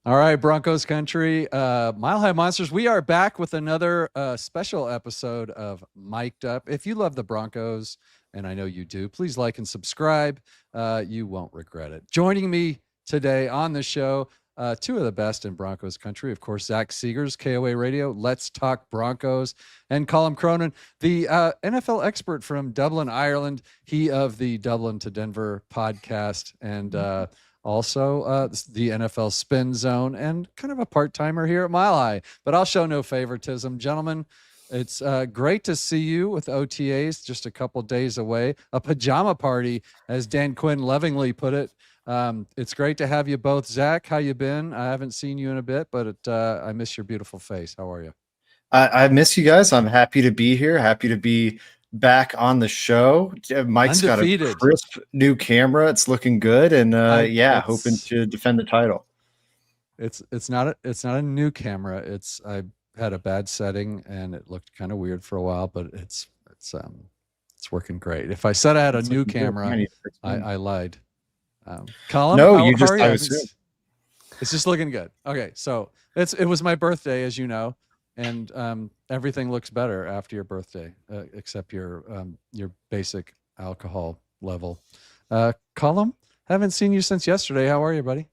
All right, Broncos country, Mile High Monsters. We are back with another special episode of Mic'd Up. If you love the Broncos, and I know you do, please like and subscribe. You won't regret it. Joining me today on the show, two of the best in Broncos country. Of course, Zach Segars, KOA Radio, Let's Talk Broncos, and Colum Cronin, the NFL expert from Dublin, Ireland. He of the Dublin to Denver podcast, and also the NFL Spin Zone, and kind of a part-timer here at Mile High. But I'll show no favoritism. Gentlemen, it's great to see you with OTAs just a couple days away. A pajama party, as Dan Quinn lovingly put it. It's great to have you both. Zach, how you been? I haven't seen you in a bit, but I miss your beautiful face. How are you? I miss you guys. I'm happy to be here. Happy to be back on the show. Mike's Undefeated. got a crisp new camera. It's looking good, and hoping to defend the title. It's not a new camera. I had a bad setting and it looked kind of weird for a while, but it's working great. If I said I had a new camera, I lied. Colum, no, you just I was. It's just looking good. Okay, so it was my birthday, as you know, and everything looks better after your birthday, except your basic alcohol level. Colum, haven't seen you since yesterday. How are you, buddy?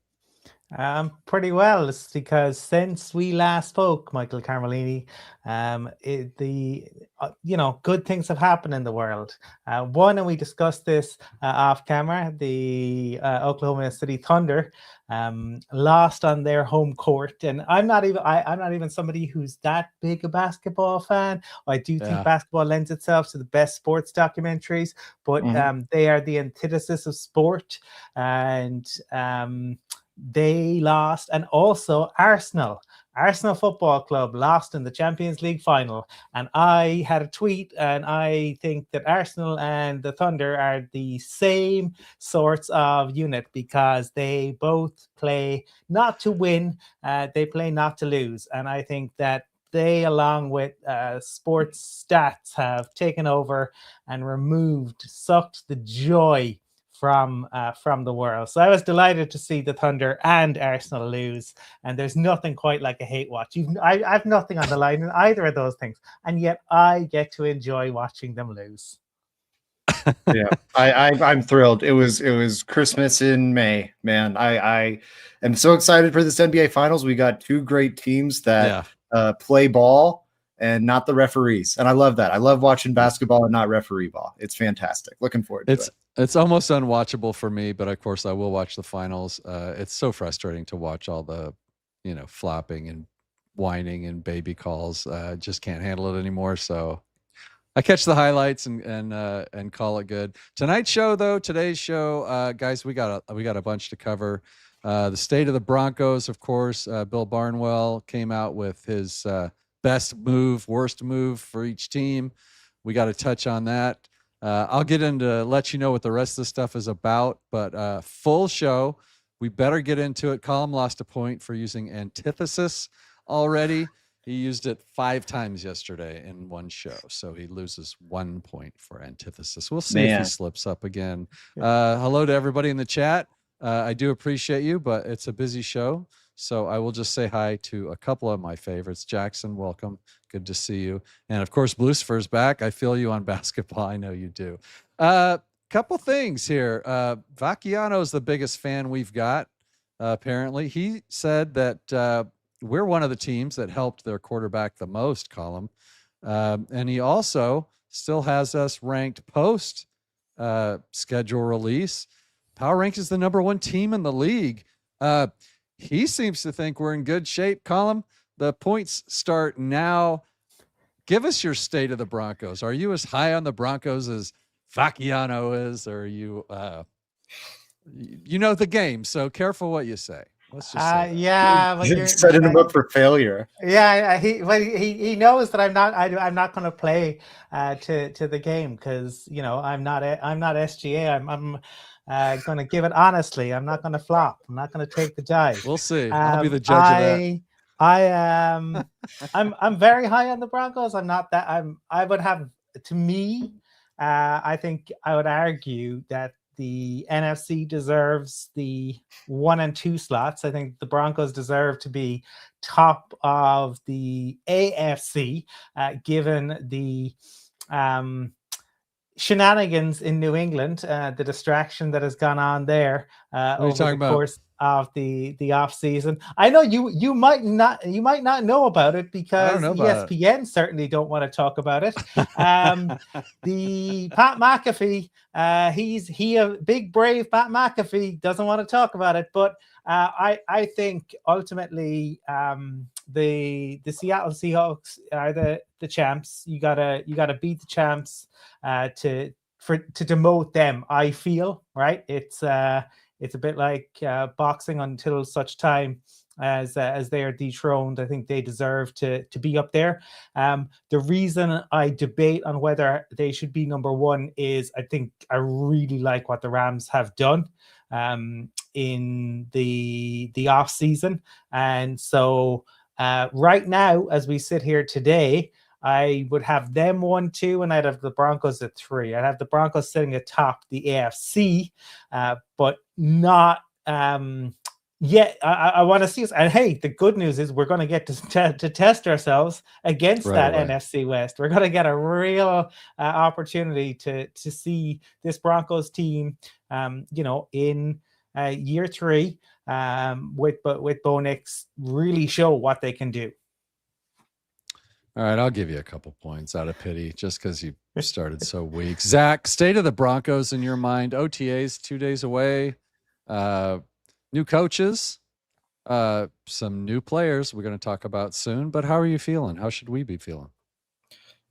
Pretty well. It's because since we last spoke, Michael Carmelini, good things have happened in the world. One, and we discussed this off camera, the Oklahoma City Thunder lost on their home court, and I'm not even somebody who's that big a basketball fan. I do think basketball lends itself to the best sports documentaries, but they are the antithesis of sport, and they lost. And also Arsenal Football Club lost in the Champions League final. And I had a tweet, and I think that Arsenal and the Thunder are the same sorts of unit, because they both play not to win, they play not to lose. And I think that they, along with sports stats, have taken over and sucked the joy from the world. So I was delighted to see the Thunder and Arsenal lose, and there's nothing quite like a hate watch. I have nothing on the line in either of those things, and yet I get to enjoy watching them lose. Yeah, I'm thrilled. It was Christmas in May, man. I am so excited for this NBA Finals. We got two great teams that play ball and not the referees, and I love that. I love watching basketball and not referee ball. It's fantastic. Looking forward to it. It's almost unwatchable for me, but of course I will watch the finals. It's so frustrating to watch all the, flopping and whining and baby calls. Just can't handle it anymore. So I catch the highlights and call it good. Today's show, guys, we got a bunch to cover. The state of the Broncos, of course. Bill Barnwell came out with his best move, worst move for each team. We got to touch on that. I'll get into let you know what the rest of the stuff is about, but full show. We better get into it. Colum lost a point for using antithesis already. He used it 5 times yesterday in one show, so he loses 1 point for antithesis. We'll see if he slips up again. Hello to everybody in the chat. I do appreciate you, but it's a busy show, so I will just say hi to a couple of my favorites. Jackson, welcome. Good to see you. And of course, Lucifer's back. I feel you on basketball. I know you do. Couple things here. Vacchiano is the biggest fan we've got, apparently. He said that we're one of the teams that helped their quarterback the most, Colum. And he also still has us ranked post schedule release. Power Rank is the #1 team in the league. He seems to think we're in good shape, Colum. The points start now. Give us your state of the Broncos. Are you as high on the Broncos as Vacchiano is, or are you, you know the game, so careful what you say. Let's just say but you're setting him up for failure. Yeah, he knows that I'm not going to play to the game, because I'm not SGA. I'm going to give it honestly. I'm not going to flop. I'm not going to take the dive. We'll see. I'll be the judge of that. I'm very high on the Broncos. I'm not that. I would have, to me, I think I would argue that the NFC deserves the 1 and 2 slots. I think the Broncos deserve to be top of the AFC, given the shenanigans in New England, the distraction that has gone on there over the course of the off season. I know you might not know about it because ESPN certainly don't want to talk about it. The Pat McAfee, he a big brave Pat McAfee doesn't want to talk about it, but I think ultimately the Seattle Seahawks are the champs. You gotta beat the champs to demote them. I feel right. It's a bit like boxing until such time as they are dethroned. I think they deserve to be up there. The reason I debate on whether they should be number one is I think I really like what the Rams have done in the off season, and so right now, as we sit here today, I would have them 1, 2, and I'd have the Broncos at 3. I'd have the Broncos sitting atop the AFC, but not yet. I want to see us. And hey, the good news is we're going to get to test ourselves against that NFC West. We're going to get a real opportunity to see this Broncos team, in year 3 with Bo Nix really show what they can do. All right, I'll give you a couple points out of pity just because you started so weak. Zach, state of the Broncos in your mind. OTAs 2 days away. New coaches, some new players we're going to talk about soon. But how are you feeling? How should we be feeling?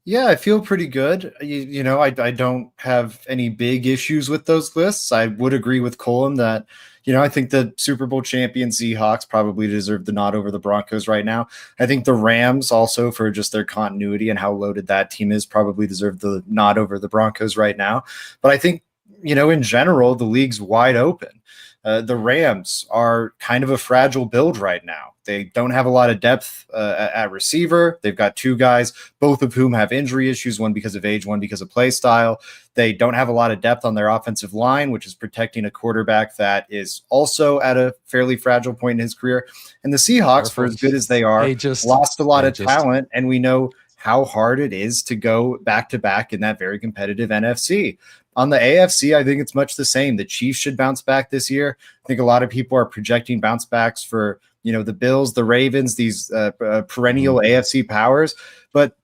Yeah, I feel pretty good. I don't have any big issues with those lists. I would agree with Colum that, I think the Super Bowl champion Seahawks probably deserve the nod over the Broncos right now. I think the Rams also, for just their continuity and how loaded that team is, probably deserve the nod over the Broncos right now. But I think, in general, the league's wide open. The Rams are kind of a fragile build right now. They don't have a lot of depth at receiver. They've got 2 guys, both of whom have injury issues, one because of age, one because of play style. They don't have a lot of depth on their offensive line, which is protecting a quarterback that is also at a fairly fragile point in his career. And the Seahawks, for as good as they are, lost a lot of talent, and we know how hard it is to go back-to-back in that very competitive NFC. On the AFC, I think it's much the same. The Chiefs should bounce back this year. I think a lot of people are projecting bounce backs for, the Bills, the Ravens, these perennial AFC powers. But,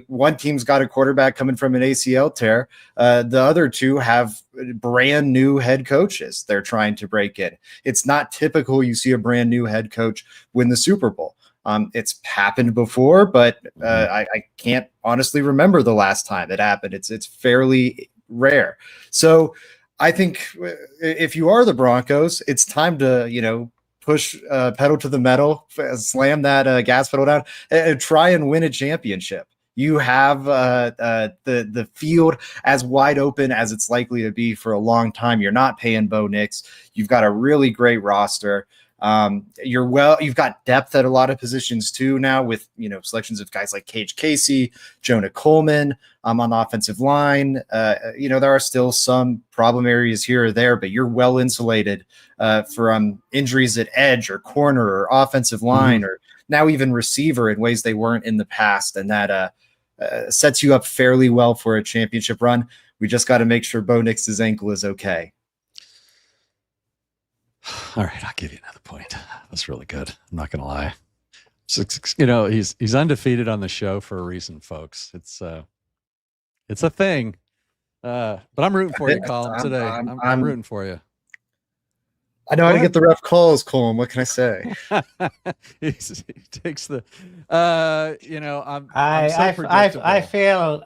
one team's got a quarterback coming from an ACL tear. The other 2 have brand new head coaches they're trying to break in. It's not typical you see a brand new head coach win the Super Bowl. It's happened before, but I can't honestly remember the last time it happened. It's fairly rare. So I think if you are the Broncos, it's time to, push pedal to the metal, slam that gas pedal down, and try and win a championship. You have the field as wide open as it's likely to be for a long time. You're not paying Bo Nix. You've got a really great roster. You've got depth at a lot of positions too now with, selections of guys like Cage Casey, Jonah Coleman on the offensive line. There are still some problem areas here or there, but you're well insulated from injuries at edge or corner or offensive line or now even receiver in ways they weren't in the past. And that sets you up fairly well for a championship run. We just got to make sure Bo Nix's ankle is okay. All right, I'll give you another point. That's really good. I'm not going to lie. He's undefeated on the show for a reason, folks. It's a thing. But I'm rooting for you, Colum, today. I'm rooting for you. I know how to get the rough calls, Colum. What can I say? he takes the. I'm so predictable.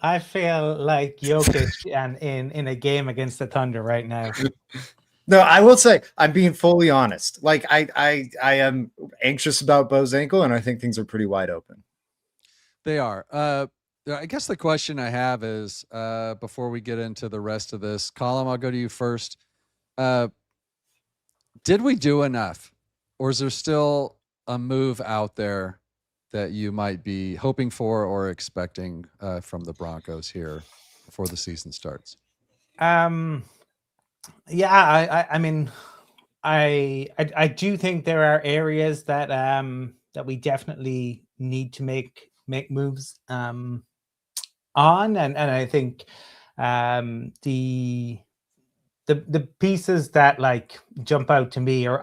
I feel like Jokic and in a game against the Thunder right now. No, I will say I'm being fully honest. Like I am anxious about Bo's ankle, and I think things are pretty wide open. They are. I guess the question I have is before we get into the rest of this, Colum, I'll go to you first. Did we do enough, or is there still a move out there that you might be hoping for or expecting from the Broncos here before the season starts? Yeah, I mean, I do think there are areas that that we definitely need to make moves on, and I think the pieces that like jump out to me are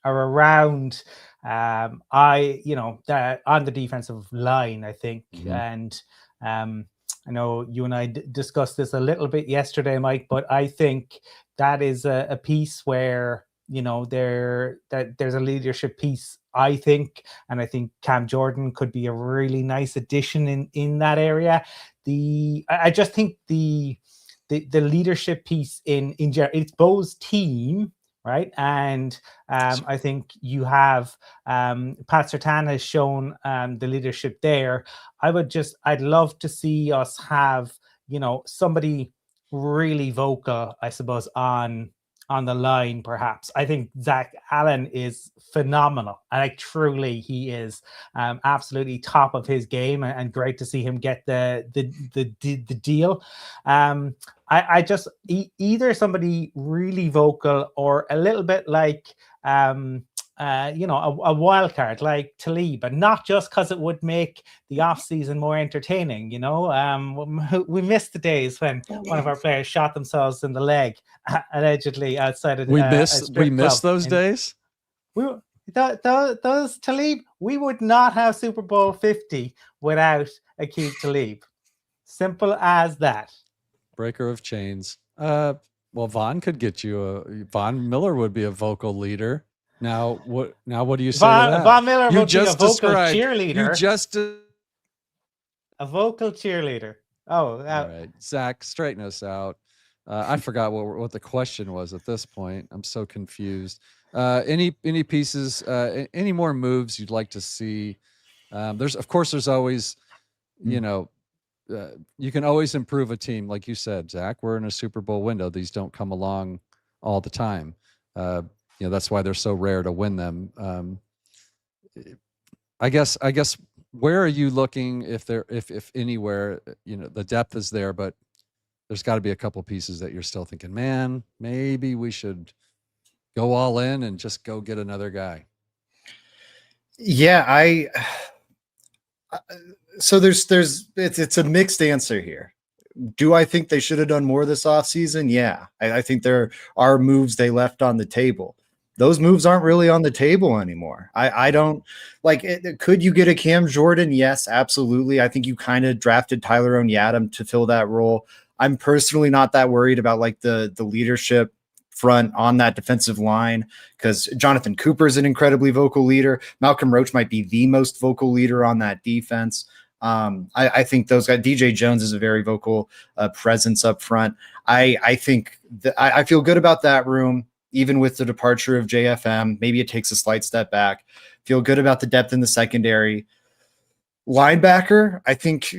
around that on the defensive line, I think. And I know you and I discussed this a little bit yesterday, Mike, but I think that is a piece where there's a leadership piece, I think, and I think Cam Jordan could be a really nice addition in that area. I just think the leadership piece in general, it's Bo's team, right? And I think you have Pat Surtain has shown the leadership there. I'd love to see us have somebody really vocal, I suppose, on the line. Perhaps I think Zach Allen is phenomenal. Truly, he is absolutely top of his game, and great to see him get the deal. I just either somebody really vocal or a little bit like a wild card like Talib, but not just because it would make the off season more entertaining. We missed the days when one of our players shot themselves in the leg allegedly outside of we miss those days. Those Talib, we would not have Super Bowl 50 without Aqib Talib. Simple as that. Breaker of chains. Well, Vaughn could get you Von Miller would be a vocal leader. Now what do you say to that? Von Miller would be a vocal cheerleader. You just a vocal cheerleader. Oh, all right, Zach, straighten us out. I forgot what the question was at this point. I'm so confused. Any pieces? Any more moves you'd like to see? There's always, you can always improve a team, like you said, Zach. We're in a Super Bowl window. These don't come along all the time. That's why they're so rare to win them. I guess where are you looking if anywhere, the depth is there, but there's got to be a couple pieces that you're still thinking, man, maybe we should go all in and just go get another guy. Yeah, so it's a mixed answer here. Do I think they should have done more this offseason? Yeah, I think there are moves they left on the table. Those moves aren't really on the table anymore. I don't like it. Could you get a Cam Jordan? Yes, absolutely. I think you kind of drafted Tyler Onyadam to fill that role. I'm personally not that worried about like the leadership front on that defensive line, because Jonathan Cooper is an incredibly vocal leader. Malcolm Roach might be the most vocal leader on that defense. I think those guys, DJ Jones is a very vocal presence up front. I think that I feel good about that room, even with the departure of JFM. Maybe it takes a slight step back. Feel good about the depth in the secondary. Linebacker, I think,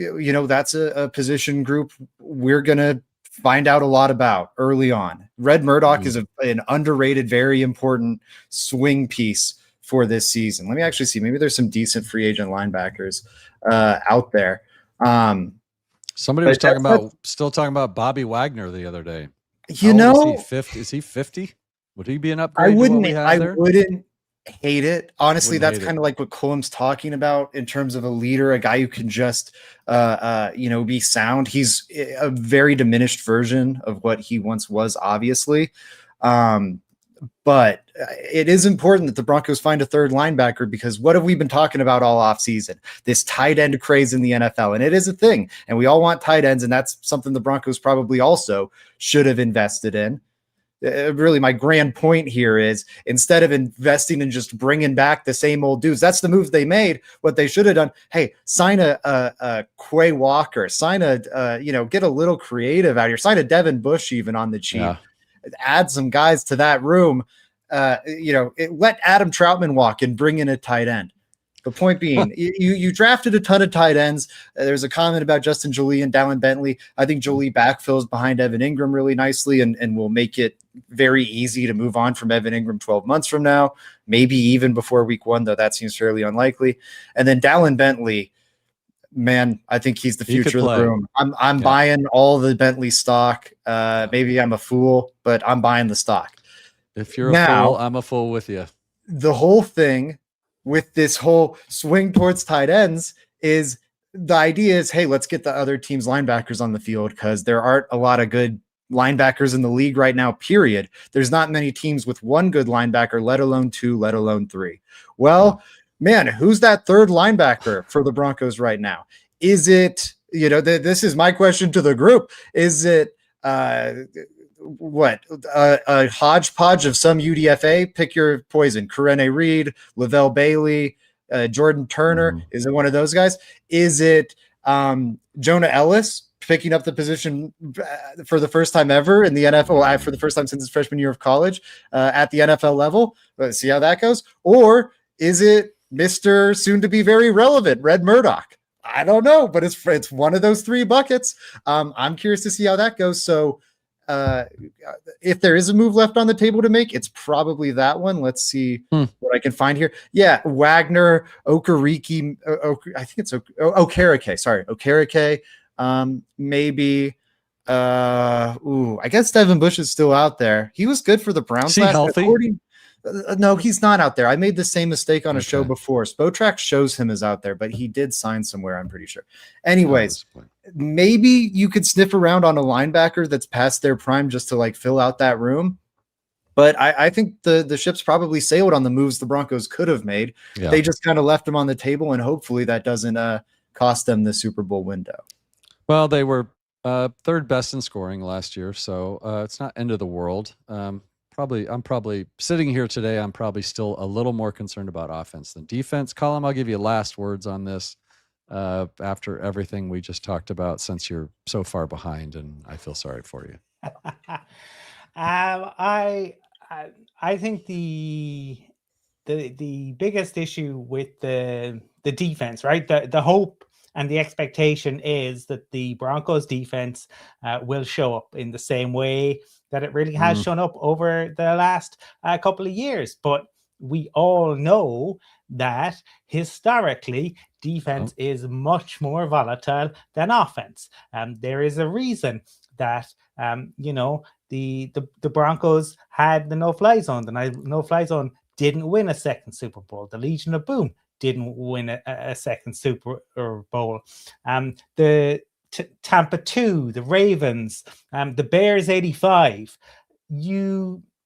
that's a position group we're going to find out a lot about early on. Red Murdoch is an underrated, very important swing piece for this season. Let me actually see. Maybe there's some decent free agent linebackers out there. Somebody was still talking about Bobby Wagner the other day. Is he 50? Would he be an upgrade? I wouldn't hate it. Honestly, that's kind of like what Colum's talking about in terms of a leader, a guy who can just, be sound. He's a very diminished version of what he once was, obviously. But it is important that the Broncos find a third linebacker, because what have we been talking about all offseason? This tight end craze in the NFL. And it is a thing. And we all want tight ends. And that's something the Broncos probably also should have invested in. Really, my grand point here is, instead of investing in just bringing back the same old dudes, that's the move they made. What they should have done, hey, sign a Quay Walker, sign get a little creative out here, sign a Devin Bush even on the cheap, add some guys to that room. Let Adam Troutman walk and bring in a tight end. The point being, you drafted a ton of tight ends. There's a comment about Justin Jolie and Dallin Bentley. I think Jolie backfills behind Evan Ingram really nicely and will make it very easy to move on from Evan Ingram 12 months from now, maybe even before week 1, though that seems fairly unlikely. And then Dallin Bentley, man, I think he's the future of the play. room. I'm buying all the Bentley stock. Maybe I'm a fool, but I'm buying the stock. If you're a fool, I'm a fool with you. The whole thing with this whole swing towards tight ends is the idea is, hey, let's get the other team's linebackers on the field because there aren't a lot of good linebackers in the league right now, period. There's not many teams with one good linebacker, let alone two, let alone three. Well, man, who's that third linebacker for the Broncos right now? Is it, this is my question to the group. Is it a hodgepodge of some UDFA? Pick your poison. Correne Reed, Lavelle Bailey, Jordan Turner. Is it one of those guys? Is it Jonah Ellis picking up the position for the first time ever in the NFL, for the first time since his freshman year of college at the NFL level? Let's see how that goes. Or is it Mr. soon to be very relevant, Red Murdoch? I don't know, but it's one of those three buckets. I'm curious to see how that goes. So if there is a move left on the table to make, it's probably that one. Let's see what I can find here. Yeah, Wagner, Okereke, I think it's Okereke. Sorry, Okereke. Maybe. I guess Devin Bush is still out there. He was good for the Browns. Is he healthy? No, he's not out there. I made the same mistake on a show before. Spotrac shows him as out there, but he did sign somewhere, I'm pretty sure. Anyways, maybe you could sniff around on a linebacker that's past their prime just to fill out that room. But I think the ship's probably sailed on the moves the Broncos could have made. Yeah. They just kind of left them on the table, and hopefully that doesn't cost them the Super Bowl window. Well, they were third best in scoring last year, so it's not end of the world. I'm probably sitting here today. I'm probably still a little more concerned about offense than defense. Colum, I'll give you last words on this after everything we just talked about, since you're so far behind, and I feel sorry for you. I think the biggest issue with the defense, right? The hope and the expectation is that the Broncos defense will show up in the same way that it really has shown up over the last couple of years. But we all know that historically defense is much more volatile than offense. There is a reason that, the Broncos had the no-fly zone. The no-fly zone didn't win a second Super Bowl. The Legion of Boom didn't win a second Super Bowl. The Tampa 2, the Ravens, the Bears 85.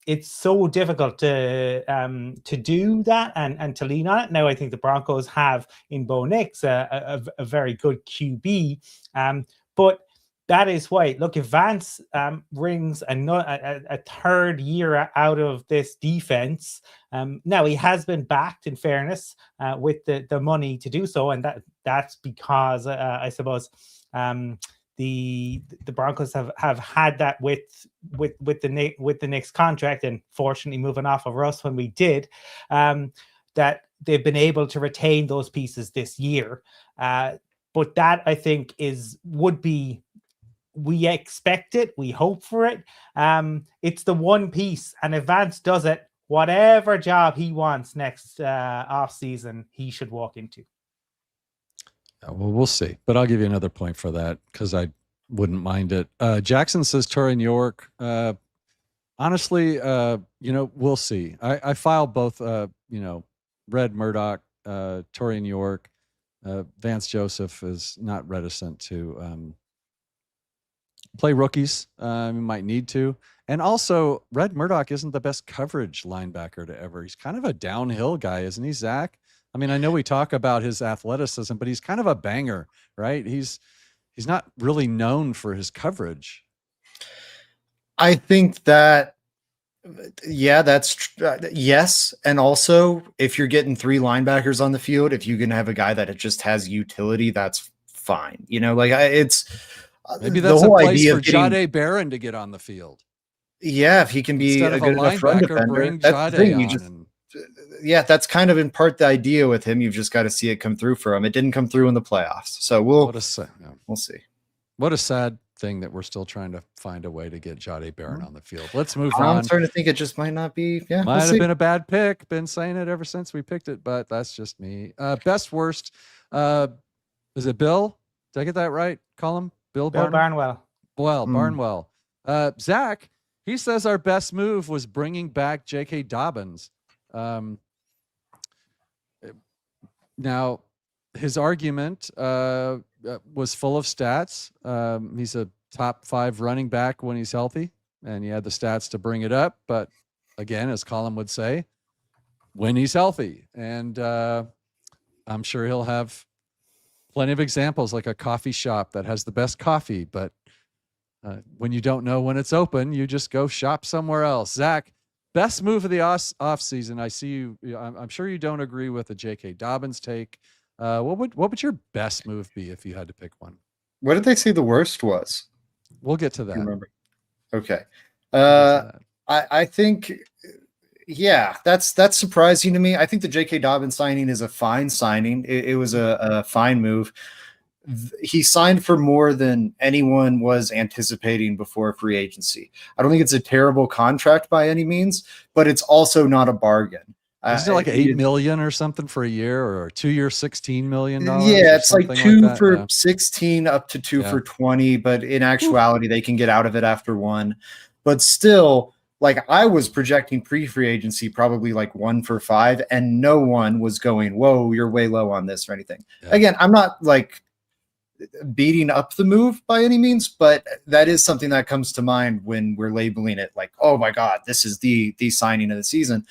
It's so difficult to do that and to lean on it. Now, I think the Broncos have in Bo Nix a very good QB, but that is why, look, if Vance rings a third year out of this defense, now he has been backed, in fairness, with the money to do so, and that's because I suppose the Broncos have had that with the Knicks contract, and fortunately moving off of Russ when we did, that they've been able to retain those pieces this year. But that, I think, would be. We expect it. We hope for it. It's the one piece, and if Vance does it, whatever job he wants next offseason, he should walk into. Well, we'll see. But I'll give you another point for that because I wouldn't mind it. Jackson says Torian York. Honestly, we'll see. I filed both, Red Murdoch, Torian York. Vance Joseph is not reticent to play rookies. Might need to. And also, Red Murdoch isn't the best coverage linebacker to ever. He's kind of a downhill guy, isn't he, Zach? I mean, I know we talk about his athleticism, but he's kind of a banger, right? He's not really known for his coverage. I think that, that's yes. And also, if you're getting three linebackers on the field, if you can have a guy that just has utility, that's fine. It's maybe that's the whole a place idea for Jahdae Barron to get on the field. Yeah, if he can be a good enough run defender, that's the thing. That's kind of in part the idea with him. You've just got to see it come through for him. It didn't come through in the playoffs, so we'll see. What a sad thing that we're still trying to find a way to get Jahdae Barron on the field. Let's move on. I'm starting to think it just might not be. Yeah, might have been a bad pick. Been saying it ever since we picked it, but that's just me. Best worst. Is it Bill? Did I get that right? Colum? Bill Barnwell. Barnwell. Zach, he says our best move was bringing back J.K. Dobbins. Now, his argument was full of stats. He's a top 5 running back when he's healthy, and he had the stats to bring it up. But again, as Colum would say, when he's healthy. And I'm sure he'll have plenty of examples, like a coffee shop that has the best coffee. But when you don't know when it's open, you just go shop somewhere else. Zach, best move of the off season. I see you. I'm sure you don't agree with the J.K. Dobbins take. What would your best move be if you had to pick one? What did they say the worst was? We'll get to that. Remember? Okay. I think, yeah, that's surprising to me. I think the J.K. Dobbins signing is a fine signing. It was a fine move. He signed for more than anyone was anticipating before free agency. I don't think it's a terrible contract by any means, but it's also not a bargain. Isn't it like $8 million or something for a year, or a 2 year, $16 million? Yeah, it's like 2 like for 16 up to 2 for 20, but in actuality, they can get out of it after 1. But still, like, I was projecting pre-free agency probably like 1 for 5, and no one was going, whoa, you're way low on this or anything. Yeah. Again, I'm not like beating up the move by any means, but that is something that comes to mind when we're labeling it like, oh my God, this is the signing of the season.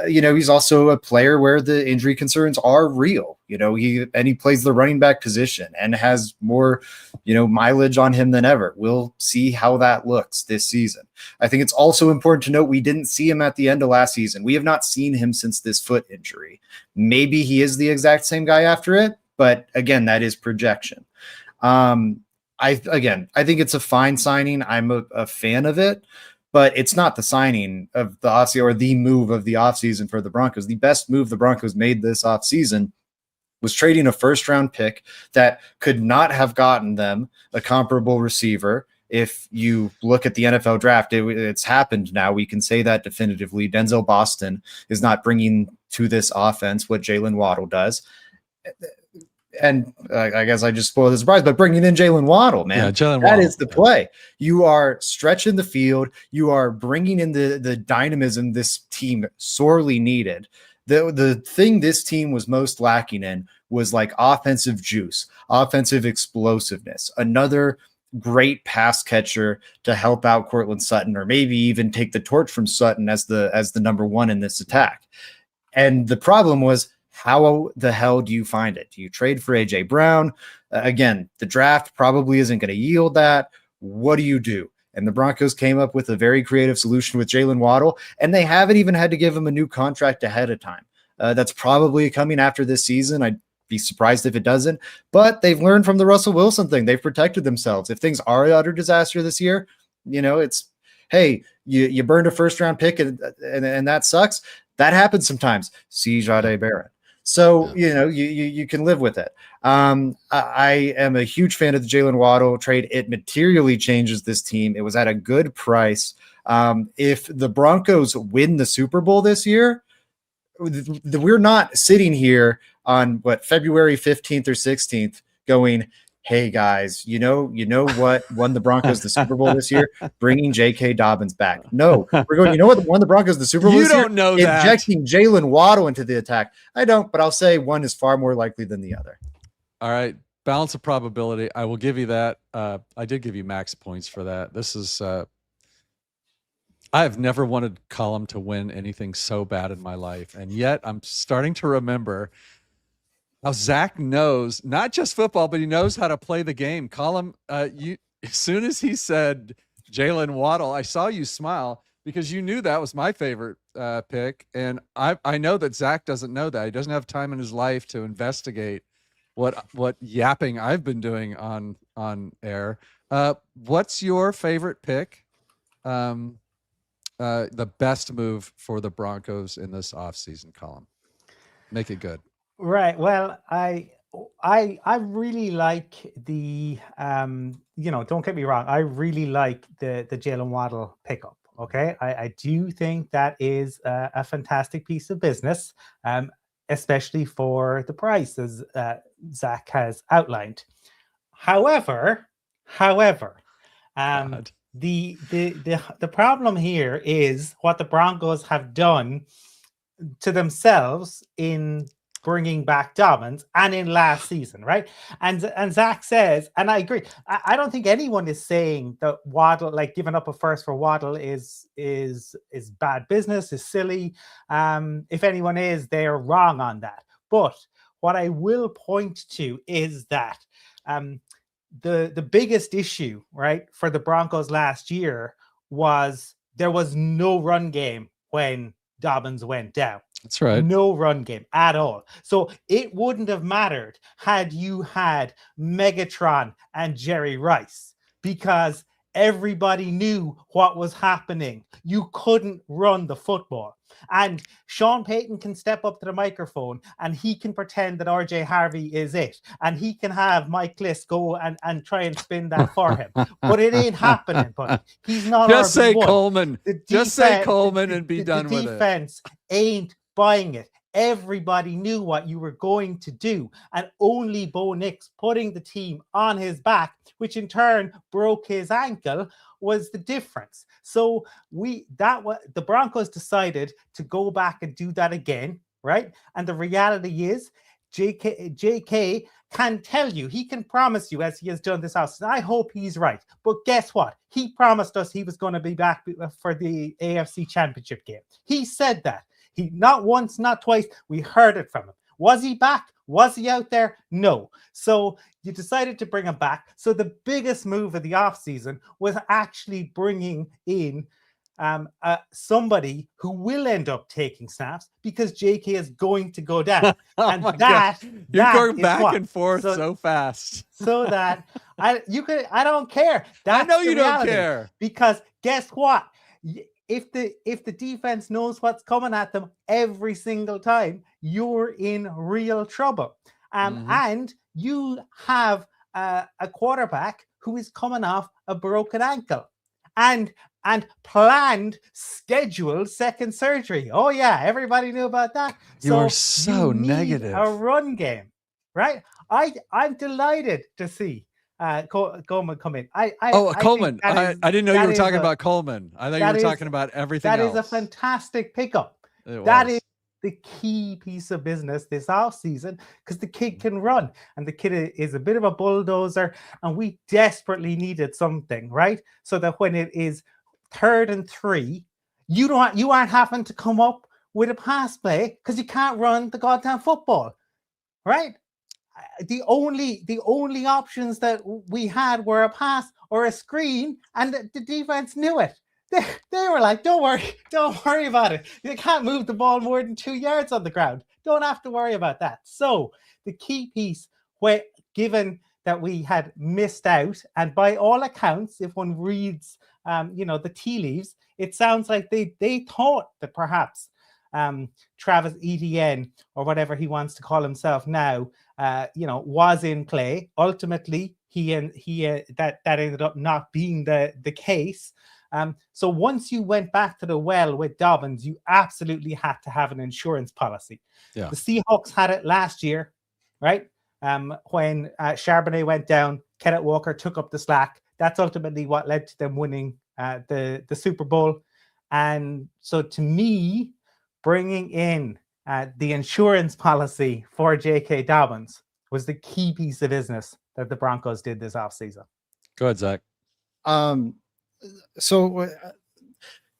He's also a player where the injury concerns are real. He plays the running back position and has more, mileage on him than ever. We'll see how that looks this season. I think it's also important to note we didn't see him at the end of last season. We have not seen him since this foot injury. Maybe he is the exact same guy after it, but again, that is projection. I think it's a fine signing. I'm a fan of it. But it's not the signing of the offseason or the move of the offseason for the Broncos. The best move the Broncos made this offseason was trading a first-round pick that could not have gotten them a comparable receiver. If you look at the NFL draft, it's happened now. We can say that definitively. Denzel Boston is not bringing to this offense what Jalen Waddle does. And I guess I just spoiled the surprise, but bringing in Jalen Waddle, man, that is the play. You are stretching the field. You are bringing in the dynamism this team sorely needed. The thing this team was most lacking in was like offensive juice, offensive explosiveness, another great pass catcher to help out Courtland Sutton, or maybe even take the torch from Sutton as the number 1 in this attack. And the problem was, how the hell do you find it? Do you trade for A.J. Brown? Again, the draft probably isn't going to yield that. What do you do? And the Broncos came up with a very creative solution with Jalen Waddle, and they haven't even had to give him a new contract ahead of time. That's probably coming after this season. I'd be surprised if it doesn't, but they've learned from the Russell Wilson thing. They've protected themselves. If things are an utter disaster this year, it's, hey, you burned a first-round pick and that sucks. That happens sometimes. See Jahdae Barrett. So, you can live with it. I am a huge fan of the Jalen Waddle trade. It materially changes this team. It was at a good price. If the Broncos win the Super Bowl this year, we're not sitting here on February 15th or 16th going, hey guys, you know what won the Broncos the Super Bowl this year? Bringing J.K. Dobbins back. No, we're going, you know what won the Broncos the Super Bowl this year? You don't know that. Injecting Jalen Waddle into the attack. I don't, but I'll say one is far more likely than the other. All right. Balance of probability. I will give you that. I did give you max points for that. This is, I have never wanted Colum to win anything so bad in my life. And yet I'm starting to remember how Zach knows not just football, but he knows how to play the game. Colum, as soon as he said Jalen Waddle, I saw you smile because you knew that was my favorite pick. And I know that Zach doesn't know that. He doesn't have time in his life to investigate what yapping I've been doing on air. What's your favorite pick? The best move for the Broncos in this offseason, Colum? Make it good. Right. Well, I really like the don't get me wrong. I really like the Jalen Waddle pickup. Okay. I do think that is a fantastic piece of business. especially for the price, as Zach has outlined. However, the problem here is what the Broncos have done to themselves in bringing back Dobbins and in last season, right? And Zach says, and I agree, I don't think anyone is saying that Waddle, like giving up a first for Waddle is bad business, is silly. If anyone is, they're wrong on that. But what I will point to is that the biggest issue, right, for the Broncos last year was there was no run game when Dobbins went down. That's right. No run game at all. So it wouldn't have mattered had you had Megatron and Jerry Rice, because everybody knew what was happening. You couldn't run the football. And Sean Payton can step up to the microphone and he can pretend that RJ Harvey is it. And he can have Mike Liss go and try and spin that for him. But it ain't happening, buddy. He's not Just say RB1. Coleman. Just say Coleman and be done with it. The defense ain't buying it. Everybody knew what you were going to do, and only Bo Nix putting the team on his back, which in turn broke his ankle, was the difference. So the Broncos decided to go back and do that again, right? And the reality is, JK can tell you, he can promise you, as he has done this house, and I hope he's right. But guess what? He promised us he was going to be back for the AFC Championship game. He said that. He not once, not twice. We heard it from him. Was he back? Was he out there? No. So you decided to bring him back. So the biggest move of the offseason was actually bringing in somebody who will end up taking snaps, because JK is going to go down. And you're going back and forth so fast. So that I don't care. That's I know you reality. don't care. Because guess what? If the defense knows what's coming at them every single time, you're in real trouble. And you have a quarterback who is coming off a broken ankle and planned, scheduled second surgery. Oh yeah, everybody knew about that. You are so negative. A run game, right? I'm delighted to see Coleman come in. Coleman. I didn't know you were talking about Coleman. I thought you were talking about everything else. That is a fantastic pickup. That is the key piece of business this offseason, because the kid can run, and the kid is a bit of a bulldozer, and we desperately needed something, right? So that when it is 3rd and 3, you aren't having to come up with a pass play because you can't run the goddamn football, right? The only options that we had were a pass or a screen, and the defense knew it. They were like, don't worry about it. You can't move the ball more than 2 yards on the ground. Don't have to worry about that. So the key piece, given that we had missed out, and by all accounts, if one reads the tea leaves, it sounds like they thought that perhaps Travis Etienne, or whatever he wants to call himself now, was in play. Ultimately, that ended up not being the case. So once you went back to the well with Dobbins, you absolutely had to have an insurance policy. Yeah. The Seahawks had it last year, right? When Charbonnet went down, Kenneth Walker took up the slack. That's ultimately what led to them winning the Super Bowl. And so to me, bringing in the insurance policy for J.K. Dobbins was the key piece of business that the Broncos did this offseason. Go ahead, Zach. So,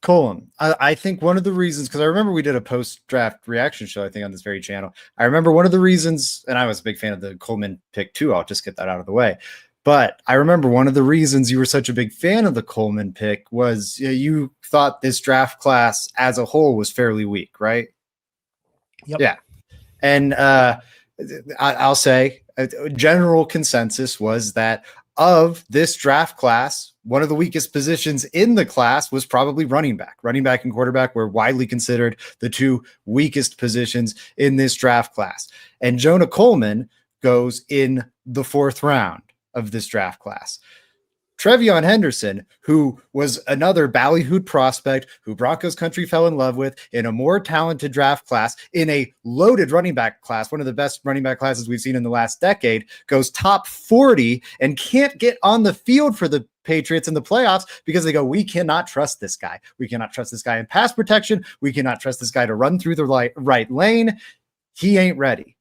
Colum, I think one of the reasons, because I remember we did a post-draft reaction show, I think, on this very channel. I remember one of the reasons, and I was a big fan of the Coleman pick too. I'll just get that out of the way. But I remember one of the reasons you were such a big fan of the Coleman pick was you thought this draft class as a whole was fairly weak, right? Yep. Yeah. And I'll say a general consensus was that of this draft class, one of the weakest positions in the class was probably running back. Running back and quarterback were widely considered the two weakest positions in this draft class. And Jonah Coleman goes in the 4th round of this draft class. Trevion Henderson, who was another ballyhooed prospect who Broncos country fell in love with in a more talented draft class, in a loaded running back class, one of the best running back classes we've seen in the last decade, goes top 40 and can't get on the field for the Patriots in the playoffs because they go, we cannot trust this guy. We cannot trust this guy in pass protection. We cannot trust this guy to run through the right lane. He ain't ready.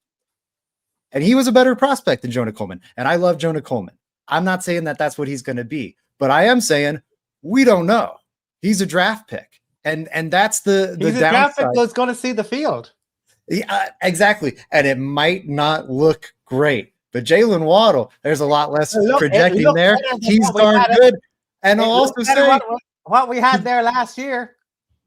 And he was a better prospect than Jonah Coleman. And I love Jonah Coleman. I'm not saying that that's what he's going to be, but I am saying we don't know. He's a draft pick. And that's the he's a draft pick that's going to see the field. Yeah, exactly. And it might not look great, but Jalen Waddle, there's a lot less projecting there. He's darn good. And I'll also say what we had there last year.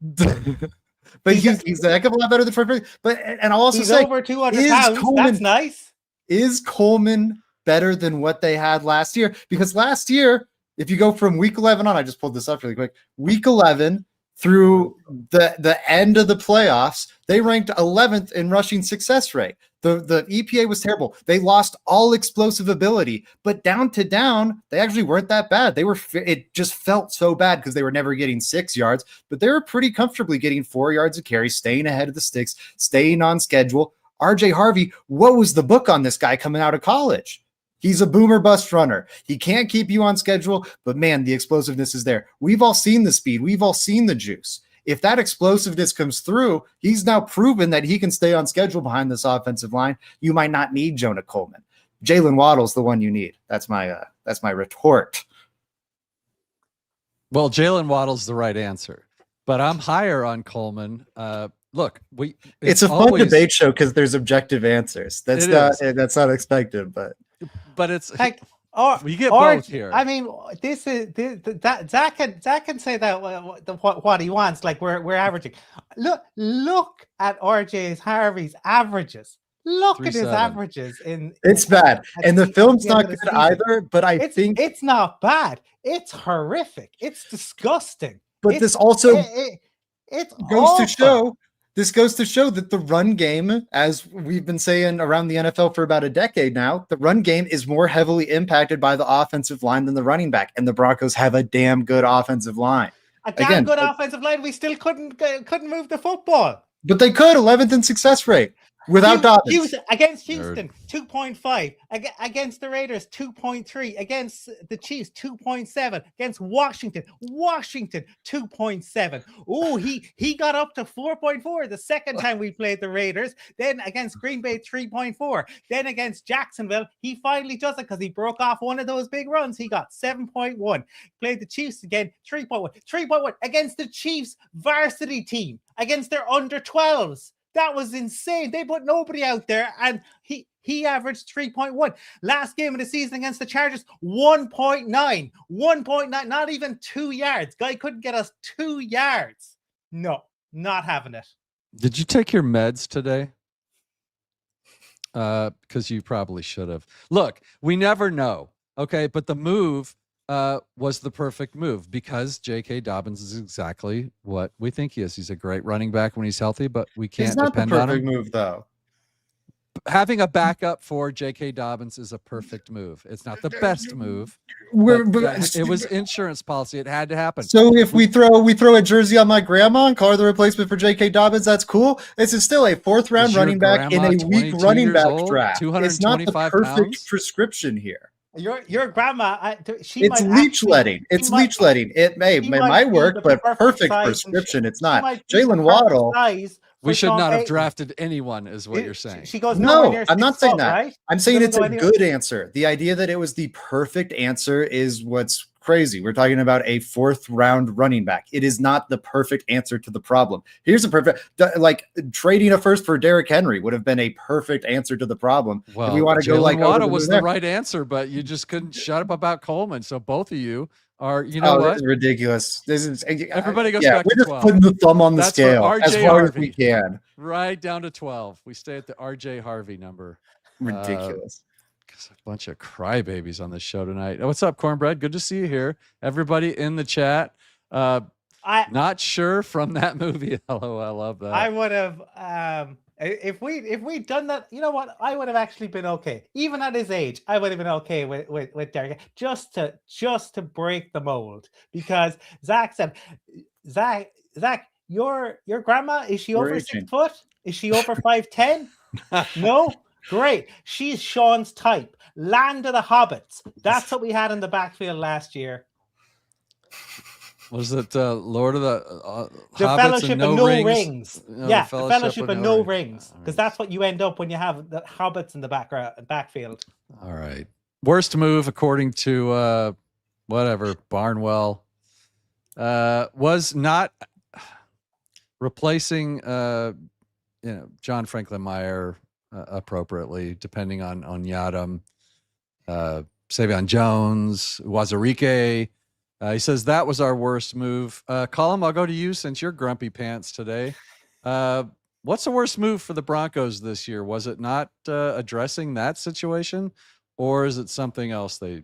But he's a heck of a lot better than Fred. But and I'll also say over 200 pounds. That's nice. Is Coleman better than what they had last year? Because last year, if you go from week 11 on, I just pulled this up really quick. Week 11 through the end of the playoffs, they ranked 11th in rushing success rate. The EPA was terrible. They lost all explosive ability, but down to down, they actually weren't that bad. It just felt so bad because they were never getting 6 yards, but they were pretty comfortably getting 4 yards of carry, staying ahead of the sticks, staying on schedule. RJ Harvey, what was the book on this guy coming out of college? He's a boomer bust runner. He can't keep you on schedule, but man, the explosiveness is there. We've all seen the speed. We've all seen the juice. If that explosiveness comes through, he's now proven that he can stay on schedule behind this offensive line. You might not need Jonah Coleman. Jalen Waddle's the one you need. That's my retort. Well, Jalen Waddle's the right answer, but I'm higher on Coleman. Look, it's a fun debate show because there's objective ansers. That's not expected, but it's like, we get both here. I mean, that Zach can say that what he wants. Like we're averaging. Look at RJ Harvey's averages. Look at his averages it's bad, and the film's not good either. But I think it's not bad. It's horrific. It's disgusting. But this also goes to show. This goes to show that the run game, as we've been saying around the NFL for about a decade now, the run game is more heavily impacted by the offensive line than the running back. And the Broncos have a damn good offensive line. Offensive line. We still couldn't move the football. But they could, 11th in success rate. Without Dobbins. Against Houston, 2.5. Against the Raiders, 2.3. Against the Chiefs, 2.7. Against Washington, 2.7. Oh, he got up to 4.4 the second time we played the Raiders. Then against Green Bay, 3.4. Then against Jacksonville, he finally does it because he broke off one of those big runs. He got 7.1. Played the Chiefs again, 3.1. 3.1 against the Chiefs varsity team, against their under 12s. That was insane. They put nobody out there, and he averaged 3.1. Last game of the season against the Chargers, 1.9. 1.9, not even 2 yards. Guy couldn't get us 2 yards. No, not having it. Did you take your meds today? Because you probably should have. Look, we never know, okay? But the move was the perfect move because J.K. Dobbins is exactly what we think he is. He's a great running back when he's healthy, but we can't depend on him. It's not the perfect move, though. Having a backup for J.K. Dobbins is a perfect move. It's not the best move. It was insurance policy. It had to happen. So if we throw a jersey on my grandma and call her the replacement for J.K. Dobbins, that's cool. This is still a 4th round running back in a weak running back draft. It's not the perfect prescription here. Your grandma, it's leech letting. It's leech letting. It might work, but perfect prescription. It's not. Jalen Waddle. We should not have drafted anyone, is what you're saying. She goes, no, I'm not saying that. Right? I'm saying it's a good answer. The idea that it was the perfect answer is what's crazy. We're talking about a 4th round running back. It is not the perfect answer to the problem. Here's a perfect, like trading a first for Derrick Henry would have been a perfect answer to the problem. Well, we want to go like Waddle was the right answer, but you just couldn't shut up about Coleman. So both of you are, what? This is ridiculous. This is everybody goes back to 12. We're just putting the thumb on the scale as far as we can. Right down to 12. We stay at the RJ Harvey number. Ridiculous. A bunch of crybabies on this show tonight. What's up, Cornbread? Good to see you here. Everybody in the chat. Not sure from that movie. Hello, I love that. I would have If we'd done that, you know what? I would have actually been okay. Even at his age, I would have been okay with Derek, just to break the mold. Because Zach said, Zach, your grandma, is she over 6 foot? Is she over 5'10"? No? Great. She's Sean's type. Land of the Hobbits. That's what we had in the backfield last year. Was it Lord of the Hobbits Fellowship and of No Rings? Yeah, the Fellowship of No Rings. Because that's what you end up when you have the Hobbits in the backfield. All right. Worst move, according to Barnwell, was not replacing John Franklin Meyer appropriately, depending on Yadam, Savion Jones, Wazarike. He says that was our worst move. Colum, I'll go to you since you're grumpy pants today. What's the worst move for the Broncos this year? Was it not addressing that situation, or is it something else they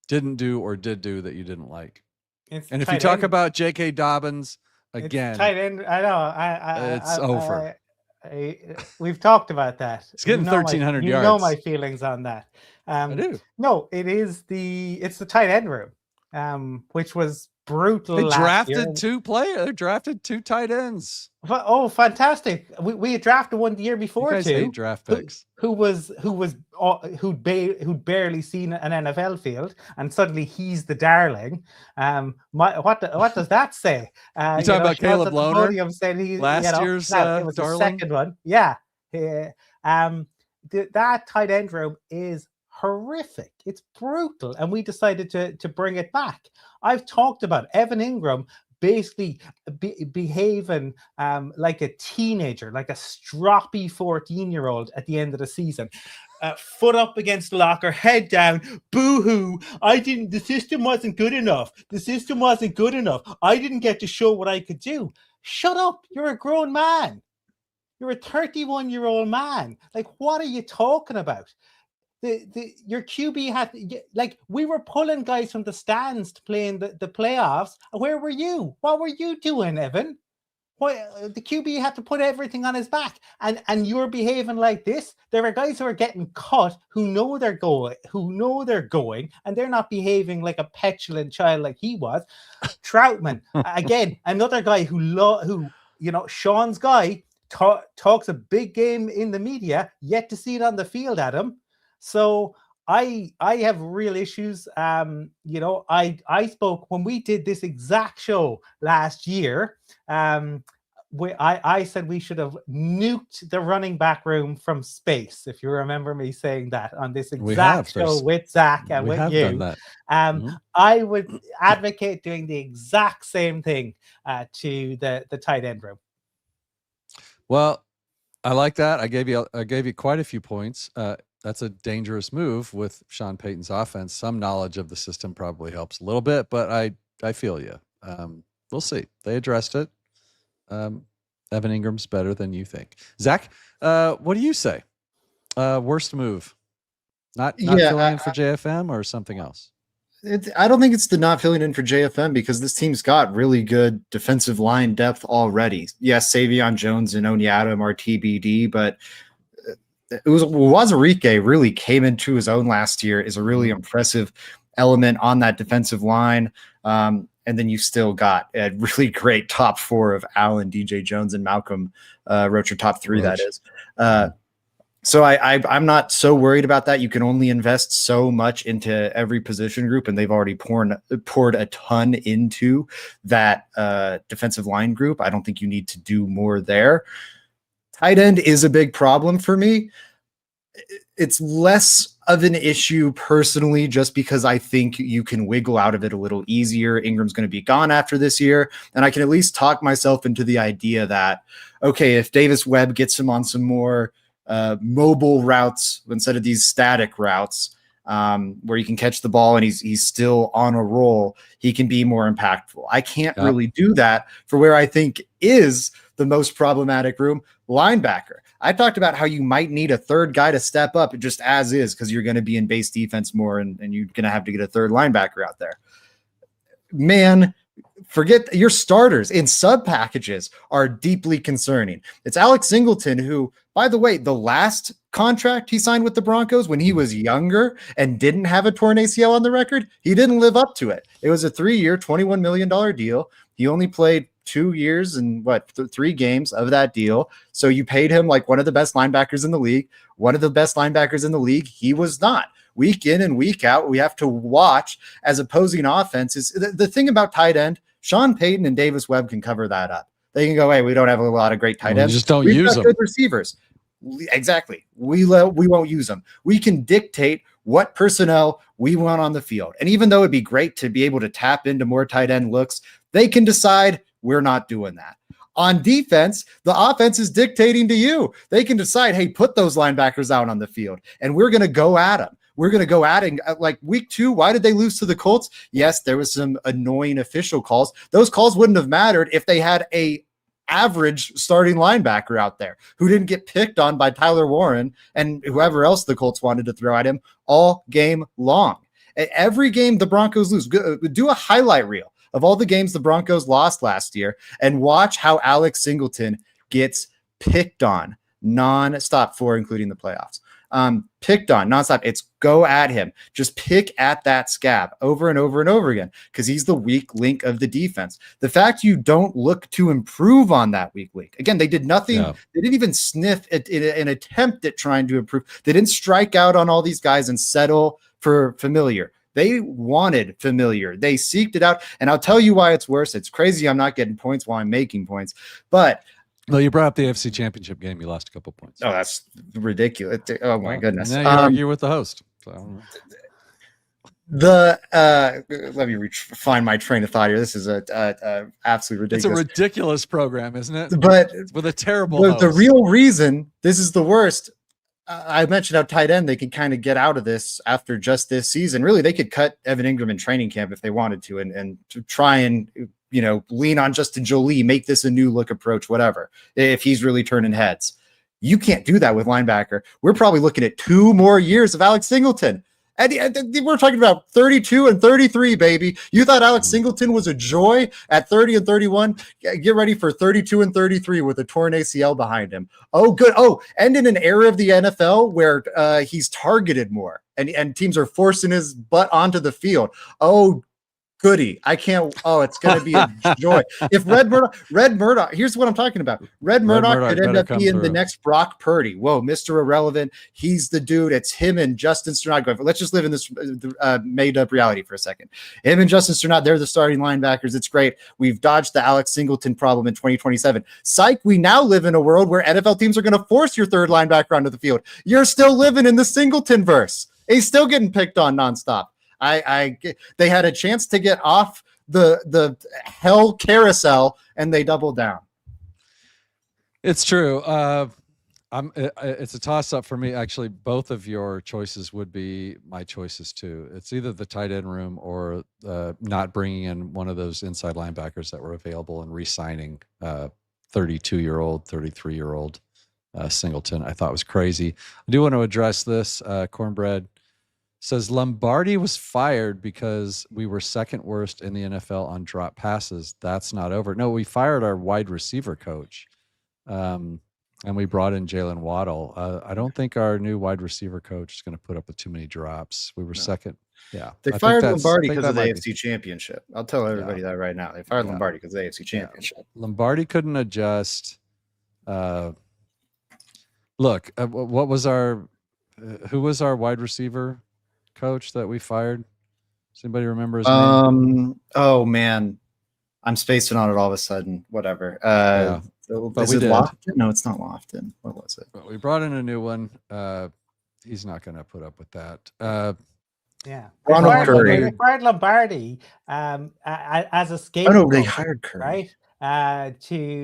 didn't do or did do that you didn't like? And if you talk about J.K. Dobbins again, tight end. I know. It's over. We've talked about that. It's getting 1,300 yards. You know my feelings on that. I do. No, it's the tight end room, which was brutal. They drafted two players. They drafted two tight ends. Oh, fantastic! We had drafted one the year before you guys too. Hate draft picks. Who'd barely seen an NFL field, and suddenly he's the darling. What does that say? You talking about Caleb Lohner? Said last year's it was darling? The second one. Yeah. That tight end room is horrific. It's brutal, and we decided to bring it back. I've talked about Evan Ingram basically behaving like a teenager, like a stroppy 14-year-old at the end of the season. Foot up against the locker, head down, boo-hoo. The system wasn't good enough. The system wasn't good enough. I didn't get to show what I could do. Shut up. You're a grown man. You're a 31-year-old man. Like, what are you talking about? Your QB had, like, we were pulling guys from the stands to play in the playoffs. Where were you? What were you doing, Evan? The QB had to put everything on his back, and you're behaving like this. There are guys who are getting cut who know they're going, and they're not behaving like a petulant child like he was. Troutman, again, another guy who Sean's guy talks a big game in the media, yet to see it on the field, Adam. So I have real issues. I spoke when we did this exact show last year. I said we should have nuked the running back room from space. If you remember me saying that on this exact show with Zach and with you, done that. I would advocate doing the exact same thing to the tight end room. Well, I like that. I gave you quite a few points. That's a dangerous move with Sean Payton's offense. Some knowledge of the system probably helps a little bit, but I feel you. We'll see. They addressed it. Evan Ingram's better than you think. Zach, what do you say? Worst move? Not filling in for JFM or something else? I don't think it's the not filling in for JFM, because this team's got really good defensive line depth already. Yes, Savion Jones and Onyadam are TBD, but Wazarike really came into his own last year, is a really impressive element on that defensive line. And then you still got a really great top four of Allen, DJ Jones, and Malcolm Roach, or top three, that is. So I'm not so worried about that. You can only invest so much into every position group, and they've already poured a ton into that defensive line group. I don't think you need to do more there. Tight end is a big problem for me. It's less of an issue personally, just because I think you can wiggle out of it a little easier. Ingram's going to be gone after this year, and I can at least talk myself into the idea that, okay, if Davis Webb gets him on some more mobile routes instead of these static routes, where you can catch the ball and he's still on a roll, he can be more impactful. I can't really do that for where I think is the most problematic room, linebacker. I talked about how you might need a third guy to step up just as is, because you're going to be in base defense more, and you're going to have to get a third linebacker out there. Man, Forget your starters in sub packages are deeply concerning. It's Alex Singleton, who, by the way, the last contract he signed with the Broncos when he was younger and didn't have a torn ACL on the record, he didn't live up to it. It was a 3-year, $21 million deal. He only played 2 years and 3 games of that deal. So you paid him like one of the best linebackers in the league. One of the best linebackers in the league. He was not. Week in and week out, we have to watch as opposing offenses. The thing about tight end, Sean Payton and Davis Webb can cover that up. They can go, hey, we don't have a lot of great tight ends. Just don't use them. Good receivers. Exactly. We won't use them. We can dictate what personnel we want on the field. And even though it'd be great to be able to tap into more tight end looks, they can decide we're not doing that. On defense, the offense is dictating to you. They can decide, hey, put those linebackers out on the field, and we're going to go at them. We're going to go at it. Like week 2, why did they lose to the Colts? Yes, there was some annoying official calls. Those calls wouldn't have mattered if they had a average starting linebacker out there who didn't get picked on by Tyler Warren and whoever else the Colts wanted to throw at him all game long. Every game the Broncos lose, do a highlight reel of all the games the Broncos lost last year and watch how Alex Singleton gets picked on non-stop for including the playoffs. Picked on nonstop. It's go at him. Just pick at that scab over and over and over again because he's the weak link of the defense. The fact you don't look to improve on that weak link. Again, they did nothing. Yeah. They didn't even sniff at an attempt at trying to improve. They didn't strike out on all these guys and settle for familiar. They wanted familiar. They seeked it out. And I'll tell you why it's worse. It's crazy I'm not getting points while I'm making points. But well, you brought up the AFC Championship game. You lost a couple points. Oh, that's ridiculous. Oh, my goodness. And now you argue with the host. So. Let me find my train of thought here. This is a absolutely ridiculous. It's a ridiculous program, isn't it? But with a terrible the real reason this is the worst, I mentioned how tight end they could kind of get out of this after just this season. Really, they could cut Evan Ingram in training camp if they wanted to and to try and lean on Justin Jolie, make this a new look approach, whatever, if he's really turning heads. You can't do that with linebacker. We're probably looking at 2 more years of Alex Singleton. And we're talking about 32 and 33, baby. You thought Alex Singleton was a joy at 30 and 31? Get ready for 32 and 33 with a torn ACL behind him. Oh, good. Oh, and in an era of the NFL where he's targeted more and teams are forcing his butt onto the field. Oh, goody. I can't. Oh, it's going to be a joy. If Red Murdoch, here's what I'm talking about. Red Murdoch could end up being the next Brock Purdy. Whoa, Mr. Irrelevant. He's the dude. It's him and Justin Sternad. Let's just live in this made up reality for a second. Him and Justin Sternad, they're the starting linebackers. It's great. We've dodged the Alex Singleton problem in 2027. Psych, we now live in a world where NFL teams are going to force your third linebacker onto the field. You're still living in the Singleton verse. He's still getting picked on nonstop. They had a chance to get off the hell carousel and they doubled down. It's true. It's a toss up for me. Actually, both of your choices would be my choices too. It's either the tight end room or not bringing in one of those inside linebackers that were available and re-signing 32-year-old, 33-year-old Singleton. I thought was crazy. I do want to address this. Cornbread says Lombardi was fired because we were second worst in the NFL on drop passes. That's not over. No, we fired our wide receiver coach, and we brought in Jalen Waddle. I don't think our new wide receiver coach is going to put up with too many drops. We were second. Yeah, they fired Lombardi because of the AFC Championship. I'll tell everybody that right now. They fired Lombardi because of the AFC Championship. Lombardi couldn't adjust. Look, what was our? Who was our wide receiver coach that we fired? Does anybody remember his name? Oh man, I'm spacing on it all of a sudden. Whatever. Is it Lofton? No, it's not Lofton. What was it? But we brought in a new one. He's not going to put up with that. Ronald Curry. They fired Lombardi as a scapegoat. Oh no, they hired Curry, right?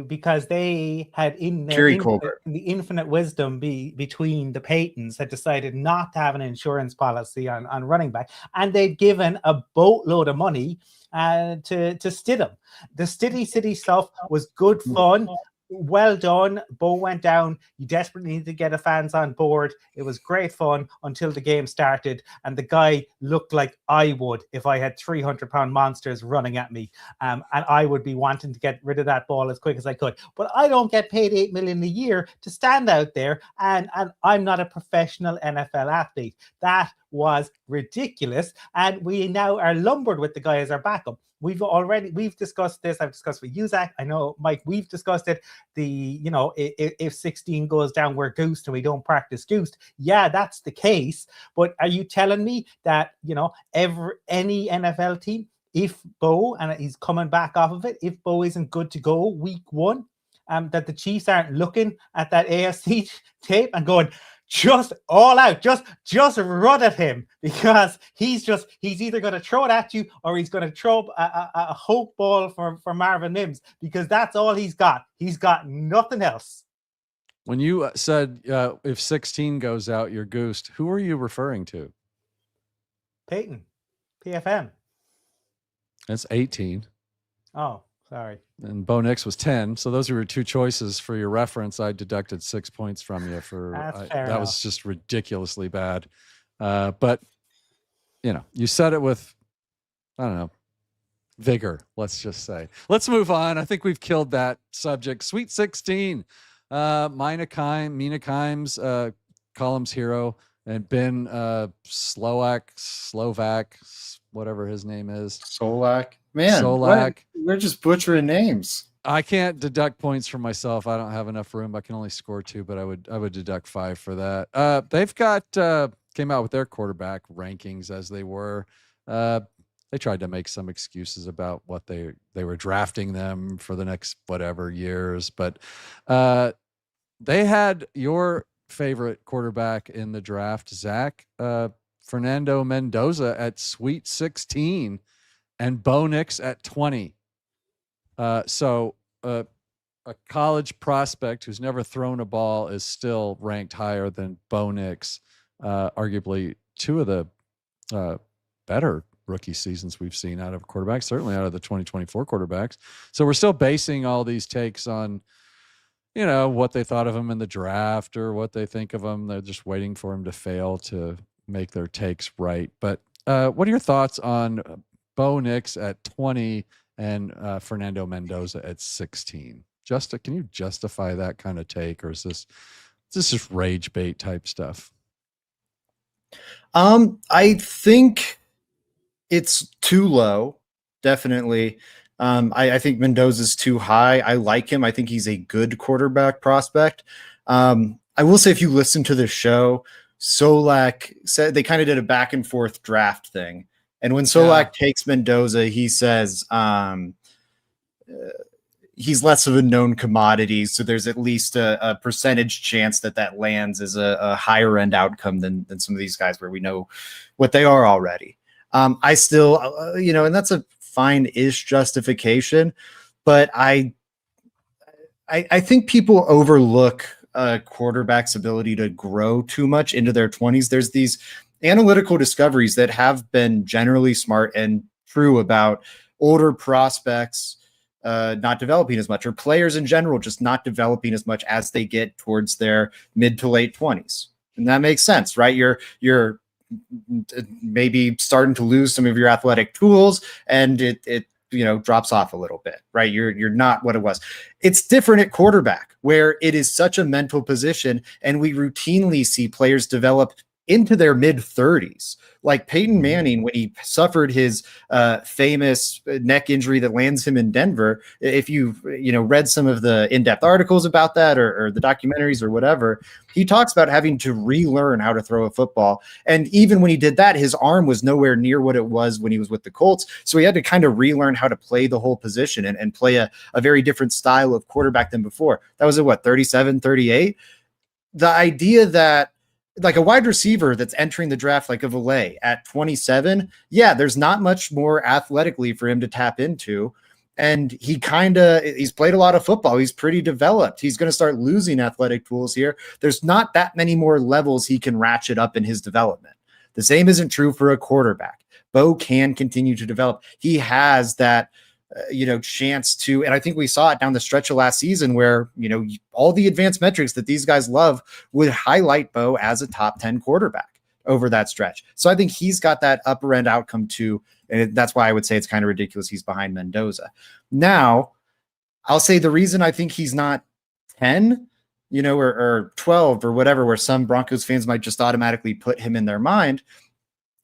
Because they had in the infinite wisdom between the Paytons had decided not to have an insurance policy on running back, and they'd given a boatload of money to Stidham. The City stuff was good fun. well done. Bo went down. You desperately need to get the fans on board. It was great fun until the game started, and the guy looked like I would if I had 300-pound monsters running at me, and I would be wanting to get rid of that ball as quick as I could. But I don't get paid $8 million a year to stand out there, and I'm not a professional NFL athlete. That was ridiculous, and we now are lumbered with the guy as our backup. We've discussed this. I've discussed with you, Zach. I know, Mike, we've discussed it. If 16 goes down, we're goosed and we don't practice goosed. Yeah, that's the case. But are you telling me that, any NFL team, if Bo, and he's coming back off of it, if Bo isn't good to go week 1, that the Chiefs aren't looking at that AFC tape and going, just all out, just run at him, because he's either going to throw it at you or he's going to throw a hope ball for Marvin Mims, because that's all he's got. He's got nothing else. When you said if 16 goes out, you're goosed, who are you referring to? Peyton, PFM. That's 18. Oh, sorry. And Bo Nix was 10. So those were your two choices for your reference. I deducted 6 points from you for that was just ridiculously bad. But you said it with, I don't know, vigor, let's just say. Let's move on. I think we've killed that subject. Sweet 16. Mina Kimes, Colum's hero, and Ben Slovak, whatever his name is. Solak. Man, we're just butchering names. I can't deduct points for myself. I don't have enough room. I can only score 2, but I would deduct 5 for that. They've got came out with their quarterback rankings as they were. They tried to make some excuses about what they were drafting them for the next whatever years, but they had your favorite quarterback in the draft, Zach, Fernando Mendoza at Sweet 16. And Bo Nix at 20. So a college prospect who's never thrown a ball is still ranked higher than Bo Nix. Arguably 2 of the better rookie seasons we've seen out of quarterbacks, certainly out of the 2024 quarterbacks. So we're still basing all these takes on, what they thought of him in the draft or what they think of him. They're just waiting for him to fail to make their takes right. But what are your thoughts on Bo Nix at 20 and Fernando Mendoza at 16? Can you justify that kind of take, or is this just rage bait type stuff? I think it's too low, definitely. I think Mendoza's too high. I like him. I think he's a good quarterback prospect. I will say, if you listen to the show, Solak said they kind of did a back and forth draft thing. And when Solak takes Mendoza, he says he's less of a known commodity, so there's at least a percentage chance that lands as a higher end outcome than some of these guys where we know what they are already. I still, and that's a fine-ish justification, but I think people overlook a quarterback's ability to grow too much into their 20s. There's these analytical discoveries that have been generally smart and true about older prospects not developing as much, or players in general just not developing as much as they get towards their mid to late 20s. And that makes sense, right? You're maybe starting to lose some of your athletic tools, and it drops off a little bit, right? You're not what it was. It's different at quarterback, where it is such a mental position, and we routinely see players develop into their mid 30s. Like Peyton Manning, when he suffered his famous neck injury that lands him in Denver, if you've read some of the in-depth articles about that or the documentaries or whatever, he talks about having to relearn how to throw a football. And even when he did that, his arm was nowhere near what it was when he was with the Colts. So he had to kind of relearn how to play the whole position and play a very different style of quarterback than before. That was at 37, 38? The idea that like a wide receiver that's entering the draft, like a Valet at 27, there's not much more athletically for him to tap into. And he's played a lot of football. He's pretty developed. He's going to start losing athletic tools here. There's not that many more levels he can ratchet up in his development. The same isn't true for a quarterback. Bo can continue to develop. He has that chance to, and I think we saw it down the stretch of last season where, all the advanced metrics that these guys love would highlight Bo as a top 10 quarterback over that stretch. So I think he's got that upper end outcome too. And that's why I would say it's kind of ridiculous he's behind Mendoza. Now, I'll say the reason I think he's not 10, or 12 or whatever, where some Broncos fans might just automatically put him in their mind,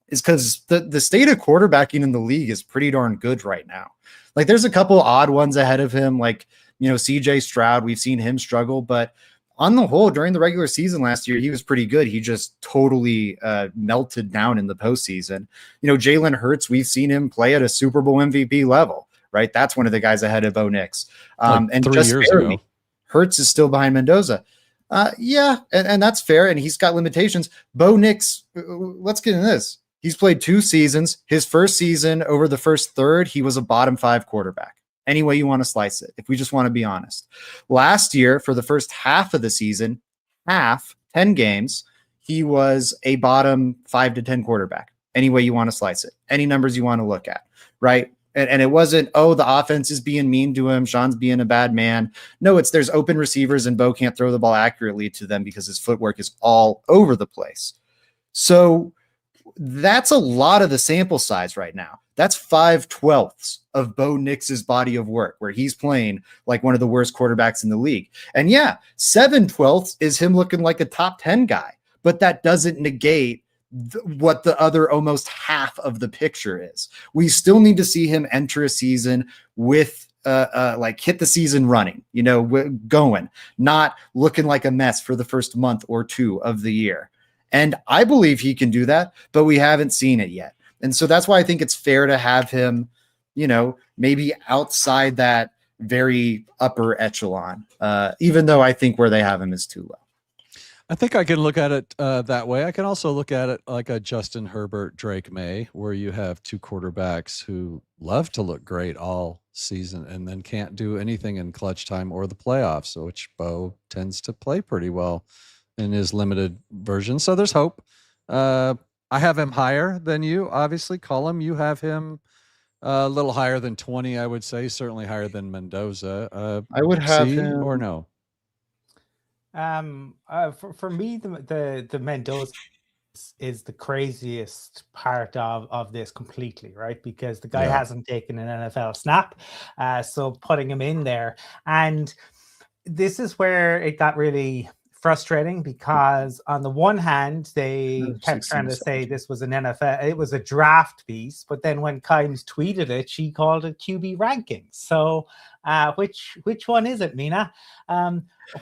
is because the state of quarterbacking in the league is pretty darn good right now. Like there's a couple odd ones ahead of him, like, CJ Stroud, we've seen him struggle, but on the whole, during the regular season last year, he was pretty good. He just totally melted down in the postseason. Jalen Hurts, we've seen him play at a Super Bowl MVP level, right? That's one of the guys ahead of Bo Nix. And 3 just years barely, ago, Hurts is still behind Mendoza. Yeah, and that's fair, and he's got limitations. Bo Nix, let's get into this. He's played 2 seasons. His first season, over the first third, he was a bottom 5 quarterback. Any way you want to slice it, if we just want to be honest. Last year, for the first half of the season, 10 games, he was a bottom 5 to 10 quarterback. Any way you want to slice it. Any numbers you want to look at, right? And it wasn't, the offense is being mean to him, Sean's being a bad man. No, there's open receivers and Bo can't throw the ball accurately to them because his footwork is all over the place. So that's a lot of the sample size right now. That's 5/12 of Bo Nix's body of work, where he's playing like one of the worst quarterbacks in the league. And 7/12 is him looking like a top 10 guy, but that doesn't negate what the other almost half of the picture is. We still need to see him enter a season with hit the season running, going, not looking like a mess for the first month or 2 of the year. And I believe he can do that, but we haven't seen it yet. And so that's why I think it's fair to have him, maybe outside that very upper echelon, even though I think where they have him is too low. I think I can look at it that way. I can also look at it like a Justin Herbert, Drake May, where you have 2 quarterbacks who love to look great all season and then can't do anything in clutch time or the playoffs, which Bo tends to play pretty well in his limited version. So there's hope. I have him higher than you, obviously. Colum, you have him a little higher than 20, I would say. Certainly higher than Mendoza. I would have him, or no? For me, the Mendoza is the craziest part of this completely, right? Because the guy hasn't taken an NFL snap, so putting him in there, and this is where it got really frustrating, because on the one hand they kept trying to say this was an NFL, it was a draft piece, but then when Kimes tweeted it, she called it QB rankings. So which one is it, Mina?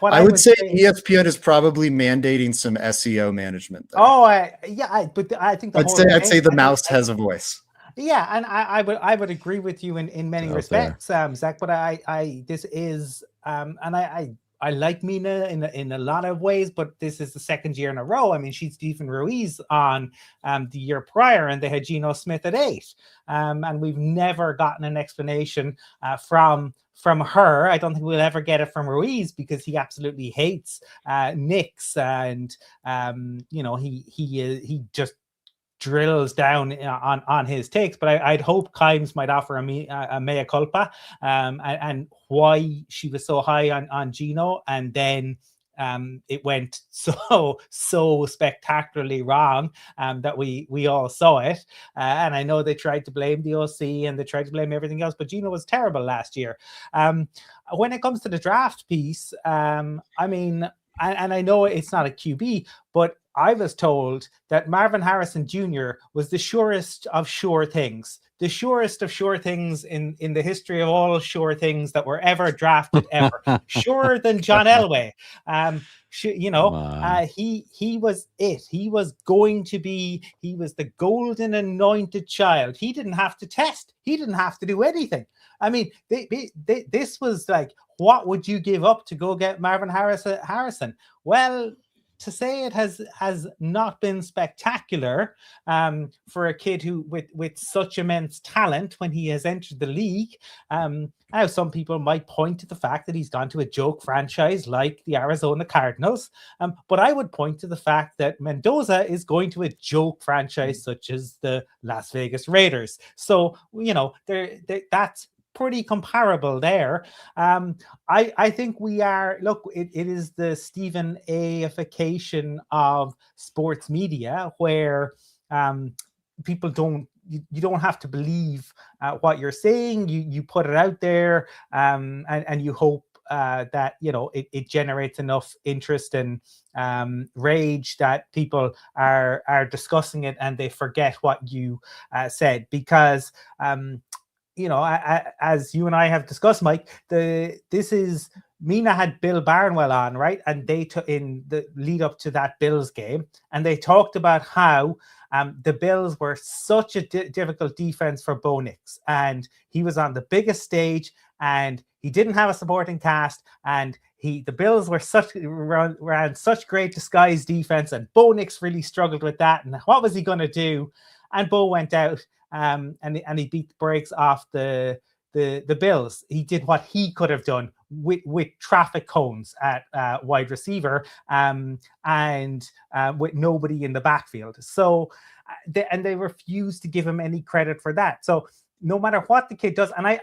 What I would say ESPN is probably mandating some SEO management there. But I think I'd say the mouse has a voice. Yeah, and I would agree with you in many respects, Zach. But this is and I like Mina in a lot of ways, but this is the second year in a row. I mean, she's Stephen Ruiz on the year prior, and they had Geno Smith at 8. And we've never gotten an explanation from her. I don't think we'll ever get it from Ruiz, because he absolutely hates Nix, and he just drills down on his takes. But I'd hope Kimes might offer a mea culpa, and why she was so high on Geno, and then it went so spectacularly wrong that we all saw it. And I know they tried to blame the OC and they tried to blame everything else, but Geno was terrible last year. When it comes to the draft piece, I mean, and I know it's not a QB, but I was told that Marvin Harrison Jr. was the surest of sure things. The surest of sure things in the history of all sure things that were ever drafted ever. Surer than John Elway. He was it. He was going to be, he was the golden anointed child. He didn't have to test. He didn't have to do anything. I mean, this was like, what would you give up to go get Marvin Harrison? Well, to say it has not been spectacular for a kid who with such immense talent when he has entered the league. Now, some people might point to the fact that he's gone to a joke franchise like the Arizona Cardinals, but I would point to the fact that Mendoza is going to a joke franchise such as the Las Vegas Raiders. So, that's pretty comparable there. I think we are, look, it is the Stephen A-ification of sports media, where people don't, you don't have to believe what you're saying. You put it out there, and you hope that, you know, it generates enough interest and rage that people are discussing it and they forget what you said. Because you know, as you and I have discussed, Mike, Mina had Bill Barnwell on, right? And they took in the lead up to that Bills game, and they talked about how the Bills were such a difficult defense for Bo Nix, and he was on the biggest stage, and he didn't have a supporting cast, and the Bills were ran such great disguised defense, and Bo Nix really struggled with that. And what was he going to do? And Bo went out, and he beat the brakes off the Bills. He did what he could have done with traffic cones at wide receiver, and with nobody in the backfield. So, they refused to give him any credit for that. So no matter what the kid does, and I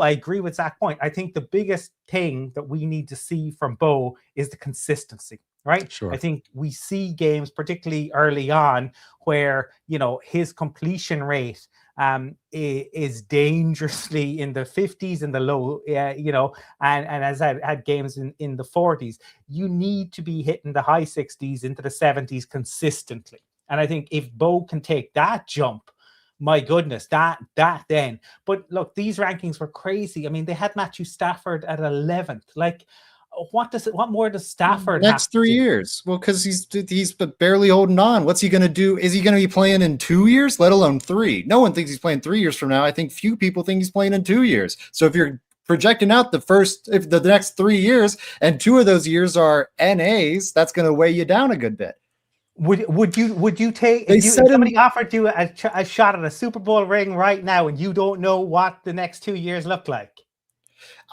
agree with Zach's point. I think the biggest thing that we need to see from Bo is the consistency, right? Sure. I think we see games, particularly early on, where, you know, his completion rate is dangerously in the 50s and the low, you know, and as I had games in the 40s. You need to be hitting the high 60s into the 70s consistently. And I think if Bo can take that jump, my goodness, that then. But look, these rankings were crazy. I mean, they had Matthew Stafford at 11th. Like, what more does Stafford next 3 years? Well, because he's barely holding on. What's he going to do? Is he going to be playing in 2 years, let alone 3? No one thinks he's playing 3 years from now. I think few people think he's playing in 2 years. So if you're projecting out the next 3 years, and 2 of those years are NAs, that's going to weigh you down a good bit. Would you take, if somebody offered you a shot at a Super Bowl ring right now, and you don't know what the next 2 years look like?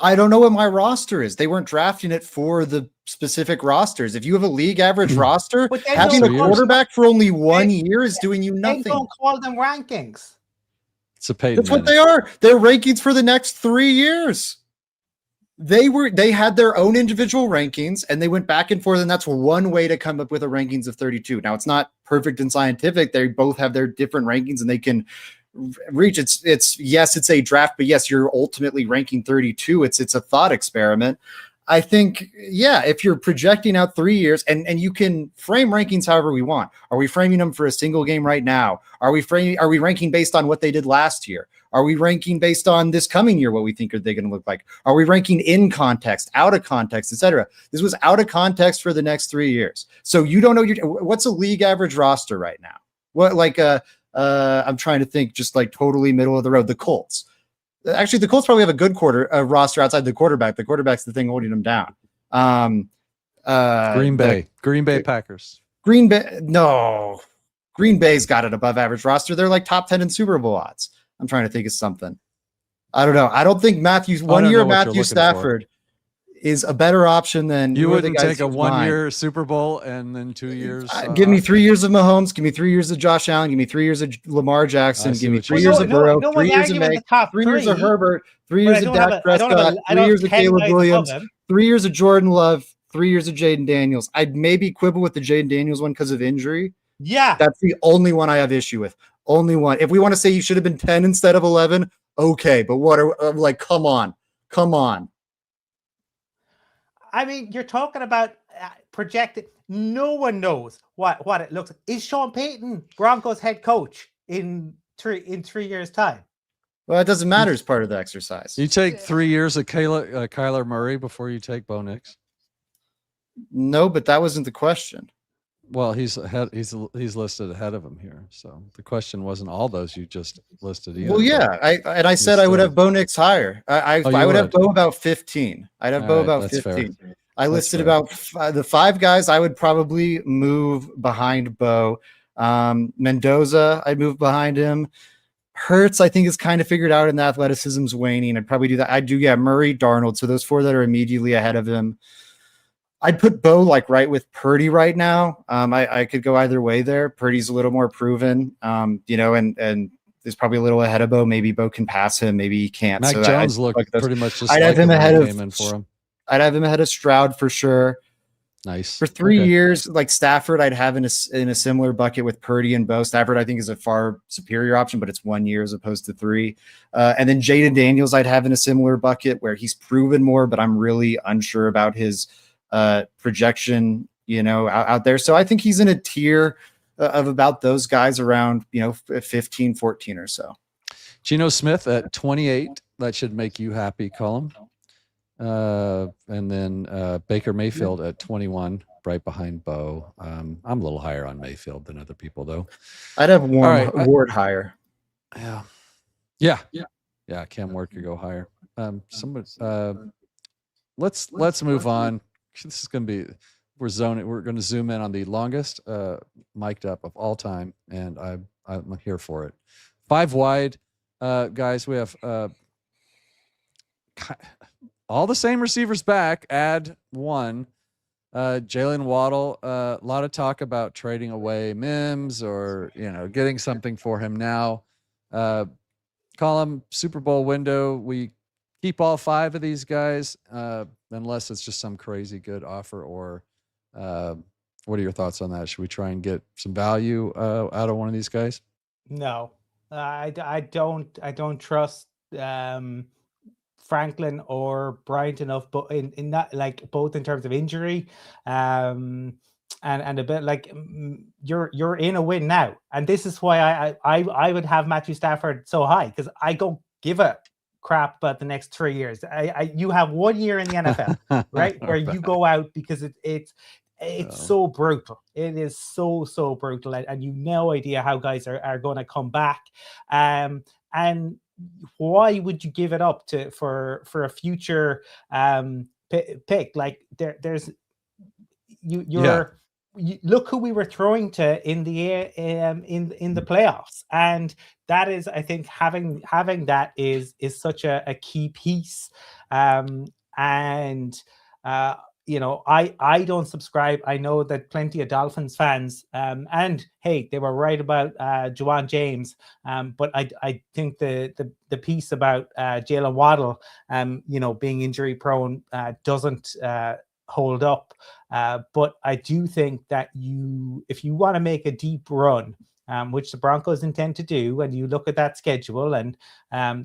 I don't know what my roster is. They weren't drafting it for the specific rosters. If you have a league average roster, having a quarterback for only 1 year is doing you nothing. They don't call them rankings. It's a Peyton. That's what they are. They're rankings for the next 3 years. They had their own individual rankings, and they went back and forth, and that's one way to come up with a rankings of 32. Now, it's not perfect and scientific. They both have their different rankings, and they can reach. It's yes, it's a draft, but yes, you're ultimately ranking 32. It's a thought experiment. I think, yeah, if you're projecting out 3 years, and you can frame rankings however we want. Are we framing them for a single game right now? Are we ranking based on what they did last year? Are we ranking based on this coming year, what we think are they going to look like? Are we ranking in context, out of context, etc.? This was out of context for the next 3 years. So you don't know what's a league average roster right now? What, like I'm trying to think, just like totally middle of the road. The Colts. Actually, the Colts probably have a good roster outside the quarterback. The quarterback's the thing holding them down. Green Bay Packers. Green Bay's got an above average roster. They're like top 10 in Super Bowl odds. I'm trying to think of something. I don't know. I don't think Matthew Stafford is a better option than you wouldn't take a 1 year Super Bowl and then 2 years. Give me 3 years of Mahomes. Give me 3 years of Josh Allen. Give me 3 years of Lamar Jackson. Give me 3 years of Burrow. 3 years of Meg. 3 years of Herbert. 3 years of Dak Prescott. 3 years of Caleb Williams. 3 years of Jordan Love. 3 years of Jaden Daniels. I'd maybe quibble with the Jaden Daniels one because of injury. Yeah, that's the only one I have issue with. Only one. If we want to say you should have been 10 instead of 11, okay. But what are like? Come on. I mean, you're talking about projected. No one knows what it looks like. Is Sean Payton Broncos head coach in 3 years' time? Well, it doesn't matter as part of the exercise. You take 3 years of Kyler Murray before you take Bo Nix? No, but that wasn't the question. Well, he's listed ahead of him here. So the question wasn't all those you just listed either. Well, yeah, I said I would have Bo Nix higher. I would have Bo about 15. I'd have Bo about 15. Fair. I listed about the 5 guys I would probably move behind Bo. Mendoza, I'd move behind him. Hurts, I think, is kind of figured out and the athleticism's waning. I'd probably do that. I'd do, Murray, Darnold. So those 4 that are immediately ahead of him. I'd put Bo like right with Purdy right now. I could go either way there. Purdy's a little more proven, and is probably a little ahead of Bo. Maybe Bo can pass him. Maybe he can't. Mac Jones looked pretty much just I'd like have him ahead of came in for him. I'd have him ahead of Stroud for sure. Nice. For 3 years, like Stafford, I'd have in a similar bucket with Purdy and Bo. Stafford, I think, is a far superior option, but it's 1 year as opposed to 3. And then Jaden Daniels, I'd have in a similar bucket where he's proven more, but I'm really unsure about his projection, out there. So I think he's in a tier of about those guys around, 15, 14 or so. Geno Smith at 28. That should make you happy, Colum. And then Baker Mayfield at 21, right behind Bo. I'm a little higher on Mayfield than other people, though. I'd have Ward higher. Yeah. Cam Ward could go higher. Let's move on. This is going to be we're going to zoom in on the longest mic'd up of all time, and I'm here for it. 5 wide, guys. We have all the same receivers back. Add 1. Jalen Waddle. A lot of talk about trading away Mims or getting something for him now. Column Super Bowl window. We keep all 5 of these guys, unless it's just some crazy good offer. Or what are your thoughts on that? Should we try and get some value out of one of these guys? No, I don't trust Franklin or Bryant enough, but in that, like, both in terms of injury, and a bit like you're in a win now, and this is why I would have Matthew Stafford so high, because I don't give a crap about the next 3 years. You have 1 year in the NFL, right, where you go out because it's so brutal. It is so brutal, and you no idea how guys are going to come back, and why would you give it up for a future pick? Like there's you look who we were throwing to in the playoffs, and that is, I think, having that is such a key piece. I don't subscribe. I know that plenty of Dolphins fans, and hey, they were right about Juwan James, but I think the piece about Jalen Waddle, being injury prone, doesn't hold up. But I do think that if you want to make a deep run, which the Broncos intend to do, and you look at that schedule, and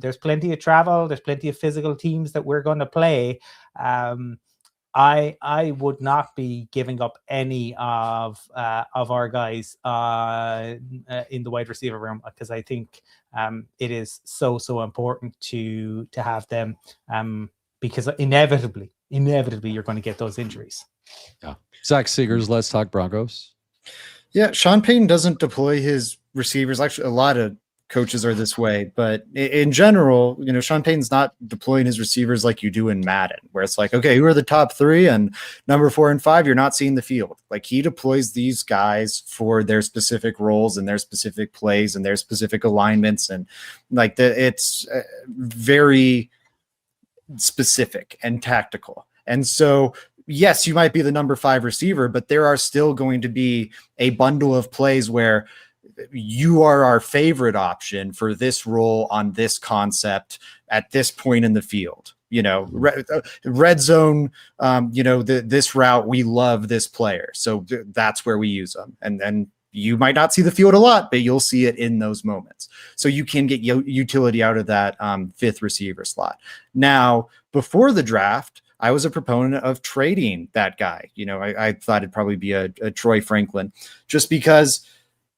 there's plenty of travel, there's plenty of physical teams that we're going to play. I would not be giving up any of our guys in the wide receiver room, because I think it is so important to have them, because inevitably you're going to get those injuries. Yeah. Zach Segars, let's talk Broncos. Yeah, Sean Payton doesn't deploy his receivers. Actually, a lot of coaches are this way, but in general, Sean Payton's not deploying his receivers like you do in Madden, where it's like, okay, who are the top 3, and number 4 and 5, you're not seeing the field. Like, he deploys these guys for their specific roles and their specific plays and their specific alignments, and like it's very specific and tactical. And so, yes, you might be the number 5 receiver, but there are still going to be a bundle of plays where you are our favorite option for this role on this concept at this point in the field. Red zone, this route, we love this player. So that's where we use them. And you might not see the field a lot, but you'll see it in those moments. So you can get utility out of that 5th receiver slot. Now, before the draft, I was a proponent of trading that guy. I thought it'd probably be a Troy Franklin, just because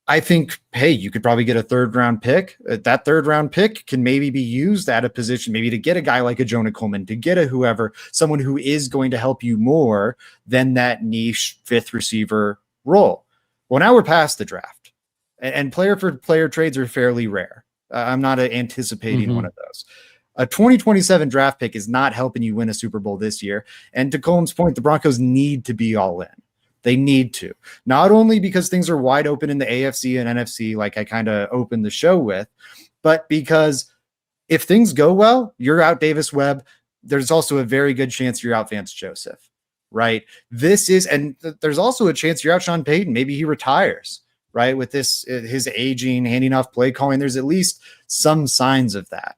I think, hey, you could probably get a 3rd round pick. That 3rd round pick can maybe be used at a position, maybe to get a guy like a Jonah Coleman, to get a whoever, someone who is going to help you more than that niche 5th receiver role. Well, now we're past the draft, and player for player trades are fairly rare. I'm not anticipating one of those. A 2027 draft pick is not helping you win a Super Bowl this year. And to Colum's point, the Broncos need to be all in. They need to, not only because things are wide open in the AFC and NFC, like I kind of opened the show with, but because if things go well, you're out Davis Webb. There's also a very good chance you're out Vance Joseph, right? And there's also a chance you're out Sean Payton. Maybe he retires. right? With this, his aging, handing off play calling, there's at least some signs of that.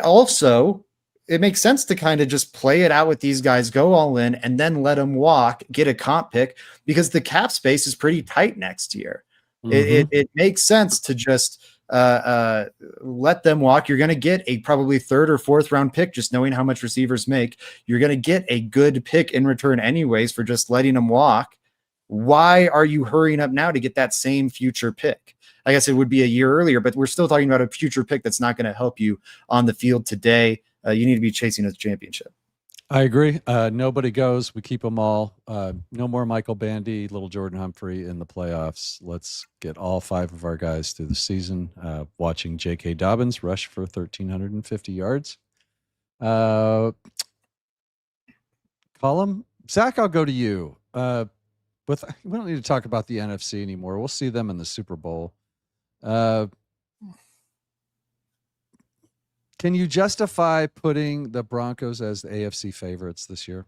Also, it makes sense to kind of just play it out with these guys, go all in, and then let them walk, get a comp pick, because the cap space is pretty tight next year. It makes sense to just let them walk. You're going to get a probably 3rd or 4th round pick, just knowing how much receivers make. You're going to get a good pick in return anyways for just letting them walk. Why are you hurrying up now to get that same future pick? I guess it would be a year earlier, but we're still talking about a future pick that's not going to help you on the field today. You need to be chasing a championship. I agree. Nobody goes. We keep them all. No more Michael Bandy, little Jordan Humphrey in the playoffs. Let's get all 5 of our guys through the season. Watching J.K. Dobbins rush for 1,350 yards. Colum, Zach, I'll go to you. We don't need to talk about the NFC anymore. We'll see them in the Super Bowl. Can you justify putting the Broncos as the AFC favorites this year?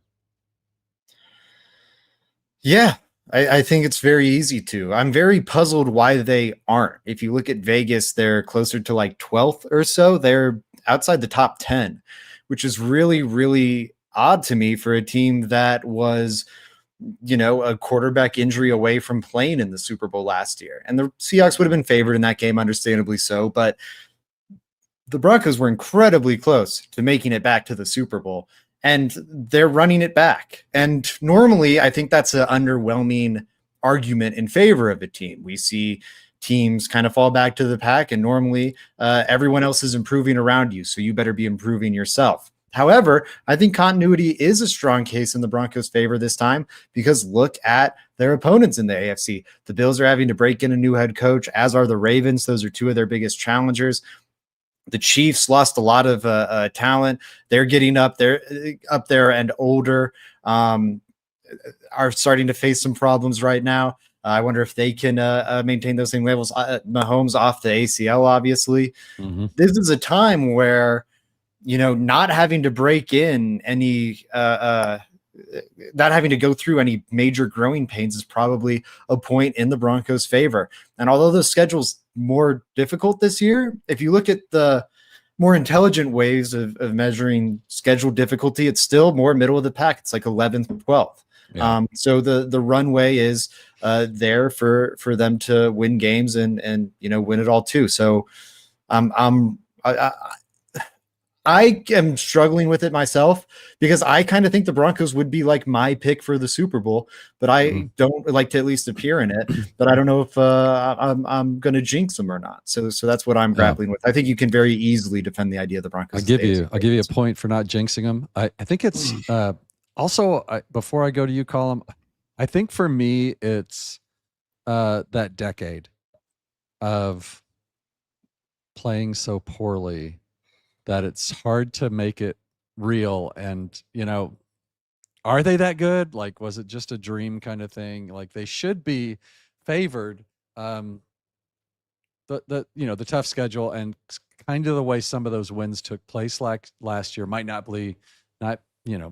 Yeah, I think it's very easy to. I'm very puzzled why they aren't. If you look at Vegas, they're closer to like 12th or so. They're outside the top 10, which is really, really odd to me for a team that was, a quarterback injury away from playing in the Super Bowl last year. And the Seahawks would have been favored in that game, understandably so, but the Broncos were incredibly close to making it back to the Super Bowl, and they're running it back. And normally I think that's an underwhelming argument in favor of a team. We see teams kind of fall back to the pack, and normally everyone else is improving around you, so you better be improving yourself. However, I think continuity is a strong case in the Broncos' favor this time, because look at their opponents in the AFC. The Bills are having to break in a new head coach, as are the Ravens. Those are 2 of their biggest challengers. The Chiefs lost a lot of talent. They're getting up there and older, are starting to face some problems right now. I wonder if they can maintain those same levels. Mahomes off the ACL, obviously. This is a time where, not having to break in any, not having to go through any major growing pains is probably a point in the Broncos' favor. And although the schedule's more difficult this year, if you look at the more intelligent ways of measuring schedule difficulty, it's still more middle of the pack. It's like 11th, 12th. Yeah. So the runway is there for them to win games and win it all too. So I am struggling with it myself, because I kind of think the Broncos would be like my pick for the Super Bowl, but I don't like to at least appear in it. But I don't know if I'm going to jinx them or not. So that's what I'm grappling with. I think you can very easily defend the idea of the Broncos. I'll give you a point for not jinxing them. I think it's also, before I go to you, Colum, I think for me it's that decade of playing so poorly that it's hard to make it real. And, are they that good? Like, was it just a dream kind of thing? Like, they should be favored. The tough schedule and kind of the way some of those wins took place last year might not be as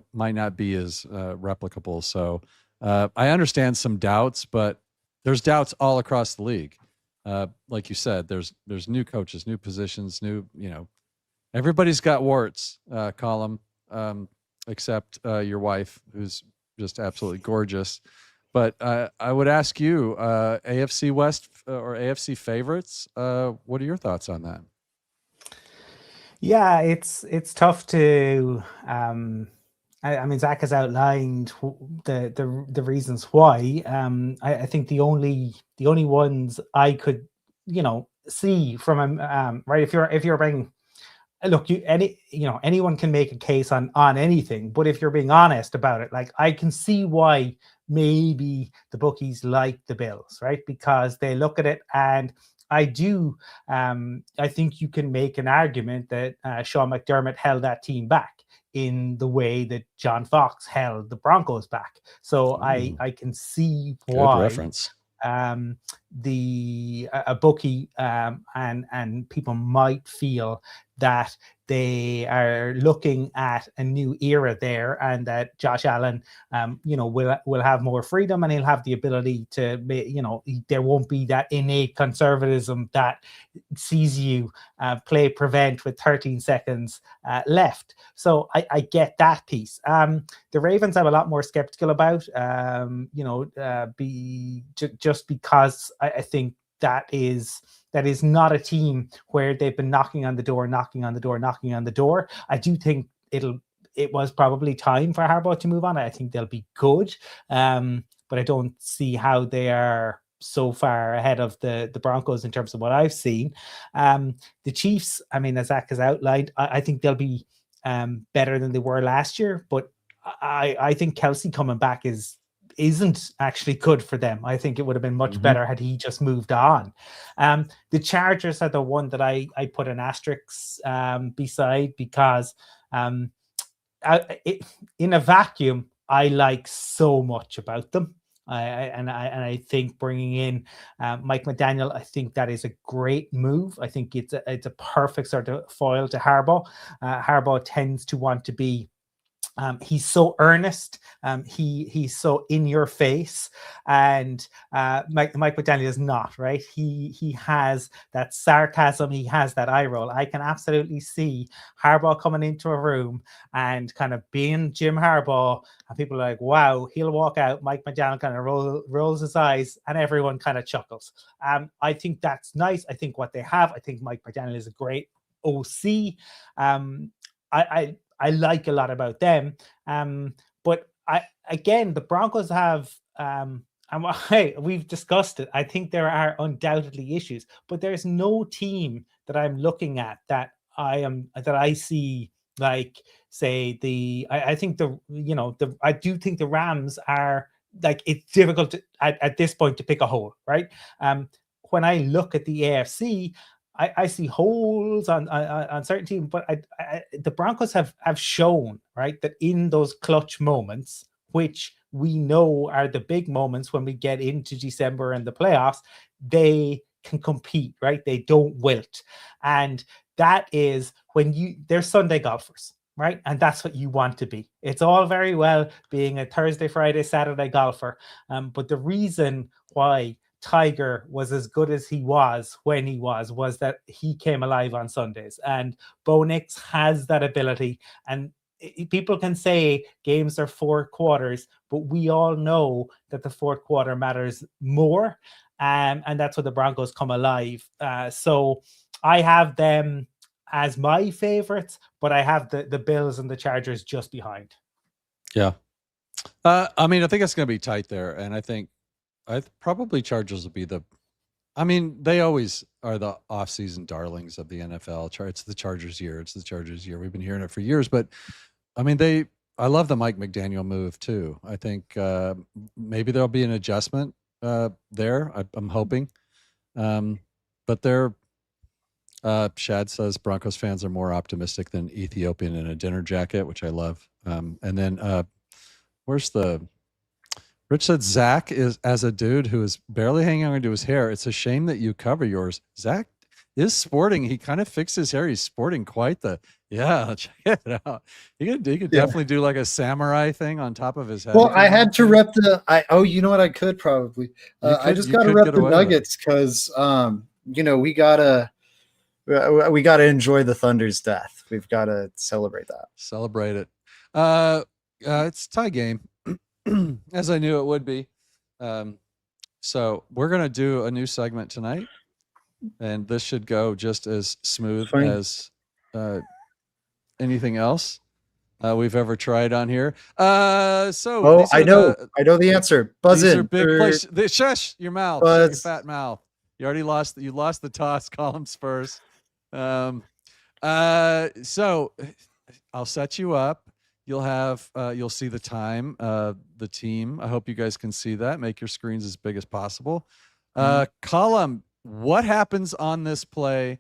replicable. So I understand some doubts, but there's doubts all across the league. Like you said, there's new coaches, new positions, everybody's got warts, Colum, except your wife, who's just absolutely gorgeous. But I would ask you, AFC West or AFC favorites, what are your thoughts on that? Yeah, it's tough to. I mean, Zach has outlined the reasons why. I think the only ones I could see from right, if you're bringing. Look, anyone can make a case on anything, but if you're being honest about it, like, I can see why maybe the bookies like the Bills, right? Because they look at it, and I think you can make an argument that Sean McDermott held that team back in the way that John Fox held the Broncos back. So I can see why. Good reference. A bookie and people might feel that they are looking at a new era there, and that Josh Allen, will have more freedom, and he'll have the ability to, there won't be that innate conservatism that sees you play prevent with 13 seconds left. So I get that piece. The Ravens I'm a lot more skeptical about, just because I think that is not a team where they've been knocking on the door. I do think it was probably time for Harbaugh to move on. I think they'll be good, but I don't see how they are so far ahead of the Broncos in terms of what I've seen. The Chiefs, I mean, as Zach has outlined, I think they'll be better than they were last year, but I think Kelsey coming back isn't actually good for them. I think it would have been much better had he just moved on. The Chargers are the one that I put an asterisk beside, because in a vacuum, I like so much about them. I think bringing in Mike McDaniel, I think that is a great move. I think it's a perfect sort of foil to Harbaugh. Harbaugh tends to want to be, he's so earnest, he's so in your face, and Mike McDaniel is not, right? He has that sarcasm, he has that eye roll. I can absolutely see Harbaugh coming into a room and kind of being Jim Harbaugh, and people are like, wow, he'll walk out, Mike McDaniel kind of rolls his eyes, and everyone kind of chuckles. I think that's nice. I think what they have, I think Mike McDaniel is a great OC. I like a lot about them. But the Broncos have, we've discussed it. I think there are undoubtedly issues, but there's no team that I'm looking at that I see, like, say, I do think the Rams are, like, it's difficult at this point to pick a hole, right? When I look at the AFC, I see holes on certain teams, but the Broncos have shown, right, that in those clutch moments, which we know are the big moments when we get into December and the playoffs, they can compete, right? They don't wilt. And that is when they're Sunday golfers, right? And that's what you want to be. It's all very well being a Thursday, Friday, Saturday golfer. But the reason why Tiger was as good as he was when he was that he came alive on Sundays, and Bo Nix has that ability. And people can say games are 4 quarters, but we all know that the fourth quarter matters more, and that's where the Broncos come alive. So I have them as my favorites, but I have the Bills and the Chargers just behind. Yeah. I mean, I think it's going to be tight there, and I think probably Chargers will be they always are the off-season darlings of the NFL. It's the Chargers year. It's the Chargers year. We've been hearing it for years, but I mean, I love the Mike McDaniel move too. I think maybe there'll be an adjustment there. I'm hoping. But Shad says Broncos fans are more optimistic than Ethiopian in a dinner jacket, which I love. And then Rich said Zach is, as a dude who is barely hanging on to his hair, it's a shame that you cover yours. Zach is sporting. He kind of fixed his hair. He's sporting quite check it out. He could definitely do like a samurai thing on top of his head. Well, I had to rep you know what? I could probably. I just got to rep the Nuggets because, we gotta enjoy the Thunder's death. We've got to celebrate that. Celebrate it. It's a tie game. As I knew it would be. So we're going to do a new segment tonight, and this should go just as smooth as anything else we've ever tried on here. I know the answer. Buzz in. Shush your mouth. Shut your fat mouth. You already lost. You lost the toss. Columns first. So I'll set you up. You'll see the time, the team. I hope you guys can see that. Make your screens as big as possible. Colum, what happens on this play?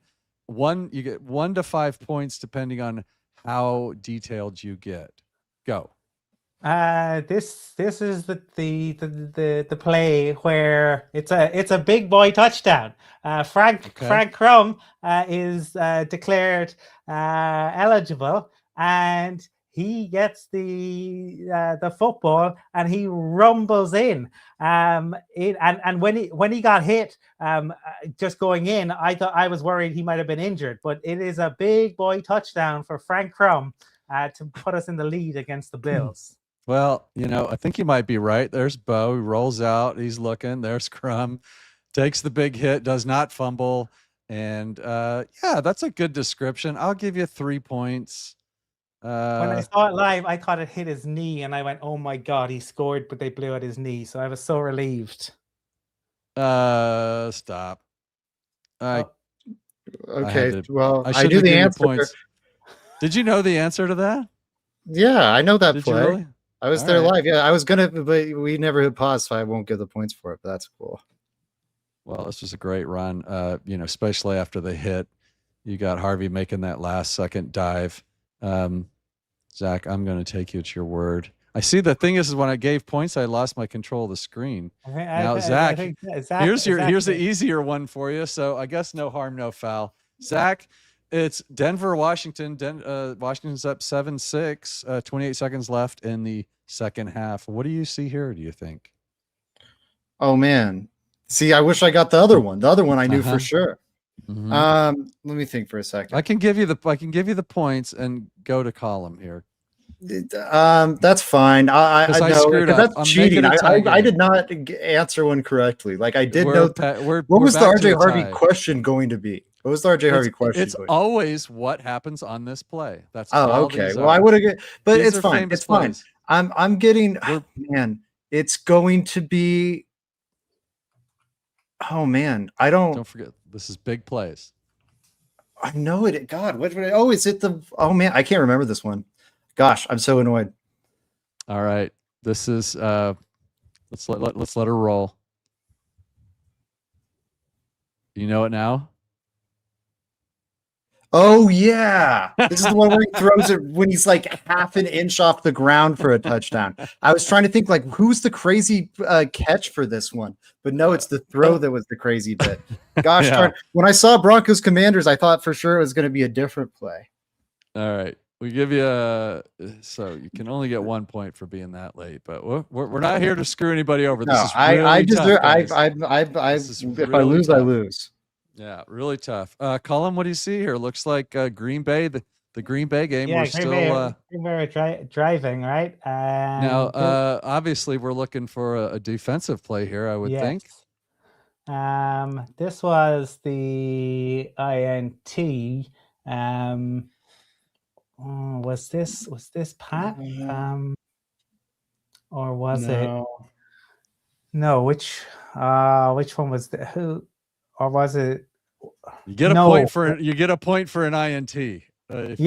You get 1 to 5 points depending on how detailed you get. Go. This is the play where it's a big boy touchdown. Frank Crum is declared eligible, and he gets the football and he rumbles in. And when he got hit, just going in, I was worried he might have been injured, but it is a big boy touchdown for Frank Crum to put us in the lead against the Bills. Well, I think you might be right. There's Bo. He rolls out. He's looking. There's Crum. Takes the big hit. Does not fumble. And, yeah, that's a good description. I'll give you 3 points. When I saw it live, I thought it hit his knee. And I went, oh, my God, he scored, but they blew out his knee. So I was so relieved. Stop. Okay. I knew the answer. Points. Did you know the answer to that? Yeah, I know that Did play. You really? I was there live. Yeah, I was gonna, but we never hit pause, so I won't give the points for it. But that's cool. Well, this was a great run. Especially after the hit, you got Harvey making that last second dive. Zach, I'm going to take you at your word. I see. The thing is when I gave points, I lost my control of the screen. Zach, here's the easier one for you. So I guess no harm, no foul. Zach. It's Denver, Washington. Washington's up 7-6, 28 seconds left in the second half. What do you see here, do you think? Oh, man. See, I wish I got the other one. The other one I knew for sure. Mm-hmm. Let me think for a second. I can give you the points and go to Colum here. That's fine. I know because that's cheating. I did not answer one correctly. Like I did know. What was the RJ Harvey question going to be? What was the RJ Harvey question? It's always what happens on this play. That's okay. Well, I would have, but it's fine. It's fine. I'm getting. Man, it's going to be. Oh man, don't forget. This is big plays. I know it. God, what? Oh, is it the? Oh man, I can't remember this one. Gosh, I'm so annoyed. All right, this is. Let's let her roll. You know it now. Oh yeah, this is the one where he throws it when he's like half an inch off the ground for a touchdown. I was trying to think like who's the crazy catch for this one, but no, it's the throw that was the crazy bit. Gosh darn! When I saw Broncos Commanders, I thought for sure it was going to be a different play. All right, we give you so you can only get 1 point for being that late, but we're not here to screw anybody over. No, this is really I tough, if I lose, I lose. Yeah, really tough. Colum, what do you see here? Looks like Green Bay, the Green Bay game. Yeah, we're Green Bay driving, right? Now, obviously, we're looking for a defensive play here, I would think. This was the INT. Was this Pat? Or was it? No, which one was the who? Or was it? You get a point for an INT. It was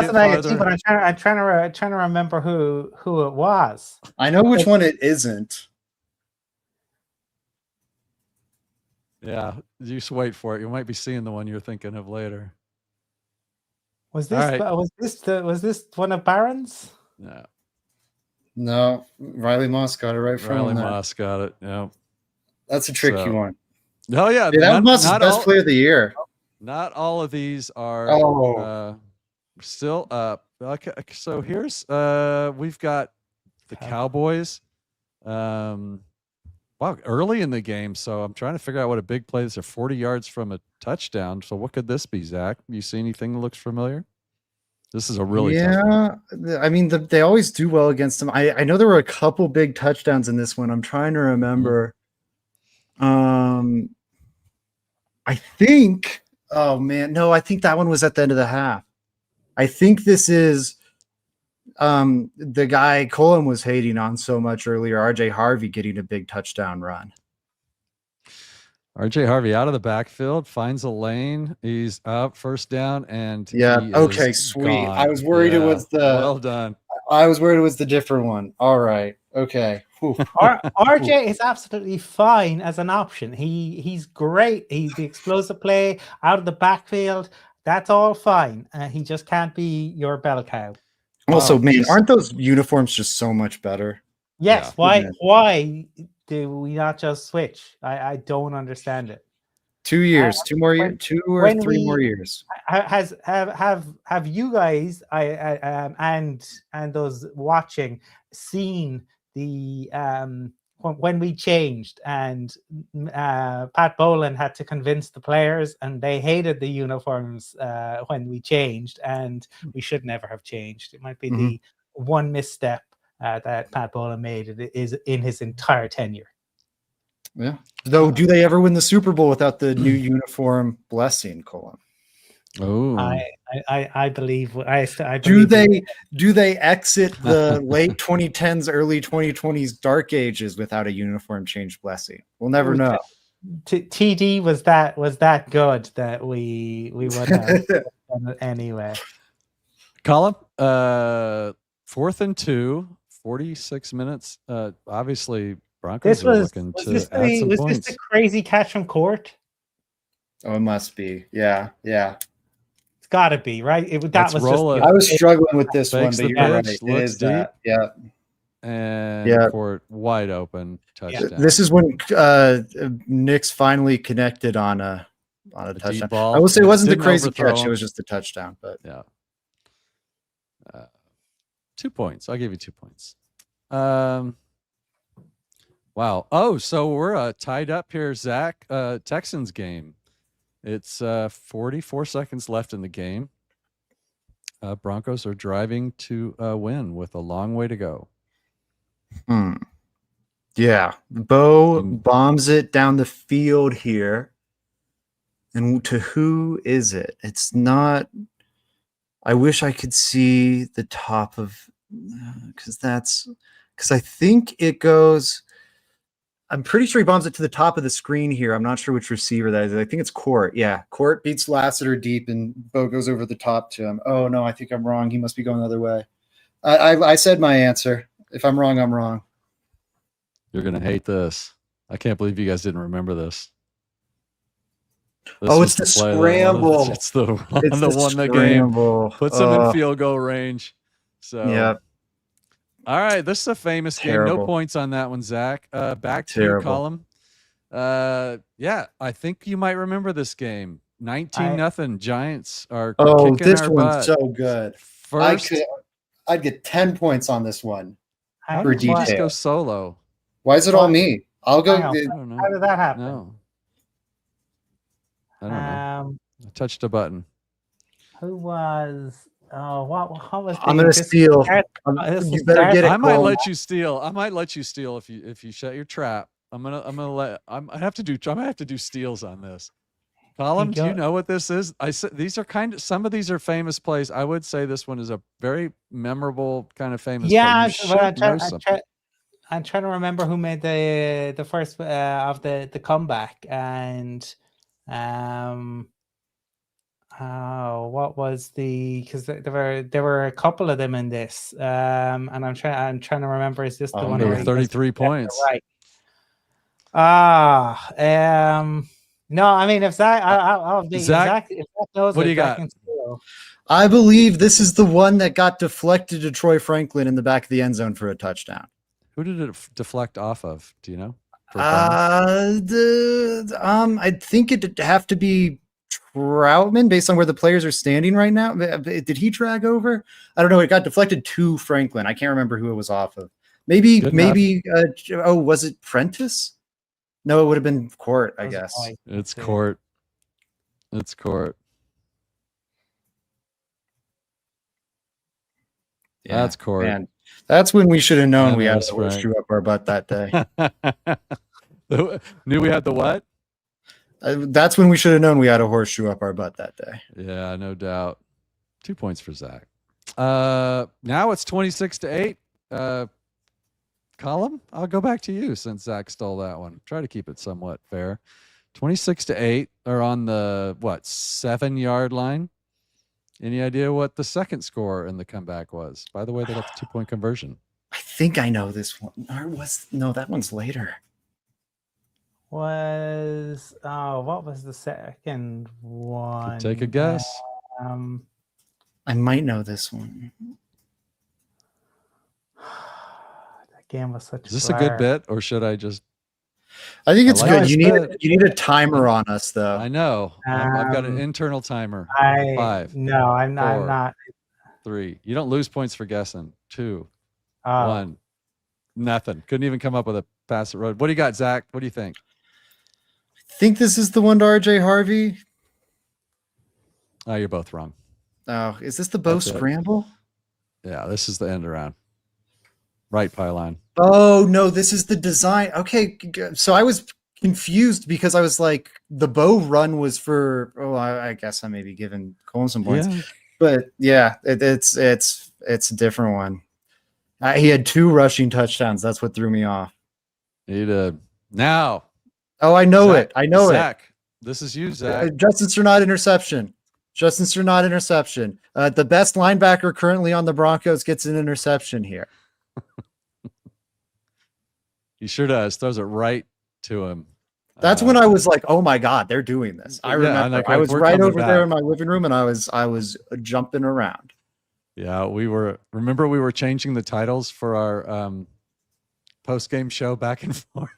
an INT, but I'm trying to remember who it was. I know which one it isn't. Yeah, you just wait for it. You might be seeing the one you're thinking of later. Was this one of Barron's? No, Riley Moss got it right from Riley Moss got it. Yeah, that's a tricky one. Oh yeah, that was the best play of the year. Not all of these are still up. Okay, so here's we've got the Cowboys. Wow, early in the game. So I'm trying to figure out what a big play is. They're 40 yards from a touchdown. So what could this be, Zach? You see anything that looks familiar? This is a really tough one. I mean, they always do well against them. I know there were a couple big touchdowns in this one. I'm trying to remember. I think. Oh man, no! I think that one was at the end of the half. I think this is the guy Colum was hating on so much earlier, RJ Harvey getting a big touchdown run. RJ Harvey out of the backfield, finds a lane. He's up, first down, and okay, sweet. Gone. I was worried it was the well done. I was worried it was the different one. All right, okay. RJ is absolutely fine as an option. He's great. He's the explosive play out of the backfield. That's all fine. He just can't be your bell cow. Also, man, aren't those uniforms just so much better? Yes. Yeah. Why do we not just switch? I don't understand it. 2 years, 2 more years, 2 or 3 more years. Have you guys and those watching seen the when we changed and Pat Boland had to convince the players and they hated the uniforms when we changed, and we should never have changed. It might be the one misstep that Pat Boland made is in his entire tenure. Yeah. Though, do they ever win the Super Bowl without the new uniform blessing, Colum? Oh, I believe. I do they exit the late 2010s, early 2020s dark ages without a uniform change blessing? We'll never know. TD was that good that we would have done it anyway. Colum, 4th and 2, 46 minutes. Obviously, Broncos are looking to add some points. Was this the crazy catch from Court? Oh, it must be. Yeah. It's got to be, right? I was struggling with this one, but you're right. It is deep. That. Yeah. And Court wide open touchdown. This is when Nix finally connected on a touchdown. I will say it wasn't the crazy catch; it was just a touchdown. But yeah, 2 points. I'll give you 2 points. Wow. Oh, so we're tied up here, Zach. Texans game. It's 44 seconds left in the game. Broncos are driving to win with a long way to go. Yeah. Bo bombs it down the field here. And to who is it? It's not. I wish I could see the top of, because I think it goes. I'm pretty sure he bombs it to the top of the screen here. I'm not sure which receiver that is. I think it's Court. Yeah, Court beats Lassiter deep, and Bo goes over the top to him. Oh, no, I think I'm wrong. He must be going the other way. I said my answer. If I'm wrong, I'm wrong. You're going to hate this. I can't believe you guys didn't remember this. It's the scramble. It's the one that game puts them in field goal range. So yeah. All right, this is a famous game. No points on that one, Zach. Back to you, Colum. Yeah, I think you might remember this game. 19-0. Giants are kicking this our one's butt. so good. I'd get 10 points on this one. For detail. Just go solo. Why is it all me? I'll go. I don't know. How did that happen? No. I don't know. I touched a button. Who was? What was? I'm gonna steal. You better get it. I might let you steal. if you shut your trap. I might have to do steals on this. Colum, do you know what this is? I said these are some of these are famous plays. I would say this one is a very memorable kind of famous. Yeah, I'm trying to remember who made the first of the comeback, and what was because there were a couple of them in this, and I'm trying to remember. Is this the one? There were 33 points, right? No, I mean, if Zach, I'll be Zach. If Zach knows what do you got? I believe this is the one that got deflected to Troy Franklin in the back of the end zone for a touchdown. Who did it deflect off of? Do you know? I think it'd have to be Troutman based on where the players are standing right now. Did he drag over? I don't know. It got deflected to Franklin. I can't remember who it was off of. Maybe. Was it Prentice? No, it would have been Court, I guess. It's Court. It's Court. Yeah, that's Court. Man, that's when we should have known we had to horseshoe up our butt that day. Knew we had the what? That's when we should have known we had a horseshoe up our butt that day. Yeah, no doubt. 2 points for Zach. Now it's 26-8. Colum, I'll go back to you since Zach stole that one. Try to keep it somewhat fair. 26-8. They're on the 7-yard line. Any idea what the second score in the comeback was? By the way, they got the 2-point conversion. I think I know this one. That one's later. What was the second one? Take a guess. I might know this one. game was such. Is this a good bit, or should I just? I think it's good. this You need a timer on us, though. I know. I've got an internal timer. 5. No, I'm 4, not. 3. You don't lose points for guessing. 2, Oh. 1. Nothing. Couldn't even come up with a pass it road. What do you got, Zach? What do you think? I think this is the one to RJ Harvey. Oh, you're both wrong. Oh, is this the Bo Scramble? Yeah, this is the end around. Right pylon. Oh, no, this is the design. Okay, so I was confused because I was like, the Bo run was for, I guess I may be giving Colum some points. Yeah. But yeah, it's a different one. He had 2 rushing touchdowns. That's what threw me off. He did. Now. Oh, I know Zach, it. I know Zach, this is you, Zach. Justin Cernat interception. Justin Cernat interception. The best linebacker currently on the Broncos gets an interception here. He sure does. Throws it right to him. That's when I was like, "Oh my God, they're doing this!" I remember. I was right over there in my living room, and I was jumping around. Yeah, we were changing the titles for our post-game show back and forth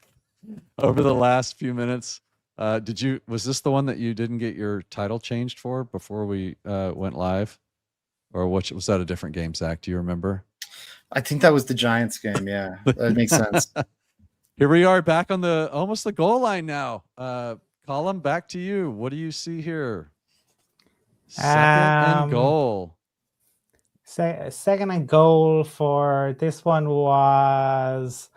over the last few minutes. Was this the one that you didn't get your title changed for before we went live? Or was that a different game, Zach? Do you remember? I think that was the Giants game. Yeah, that makes sense. Here we are back on almost the goal line now. Colum, back to you. What do you see here? Second and goal. Second and goal for this one was.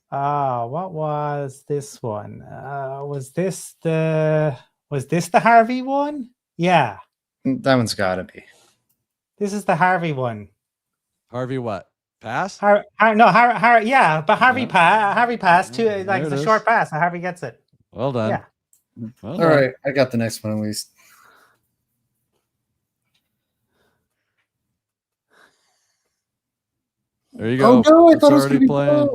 What was this one? Was this the Harvey one? Yeah. That one's gotta be. This is the Harvey one. Harvey what? Pass? Yeah, but Harvey pass too, like it's a short pass, and Harvey gets it. Well done. Yeah. All right, I got the next one at least. There you go. Oh no, I thought it was already playing.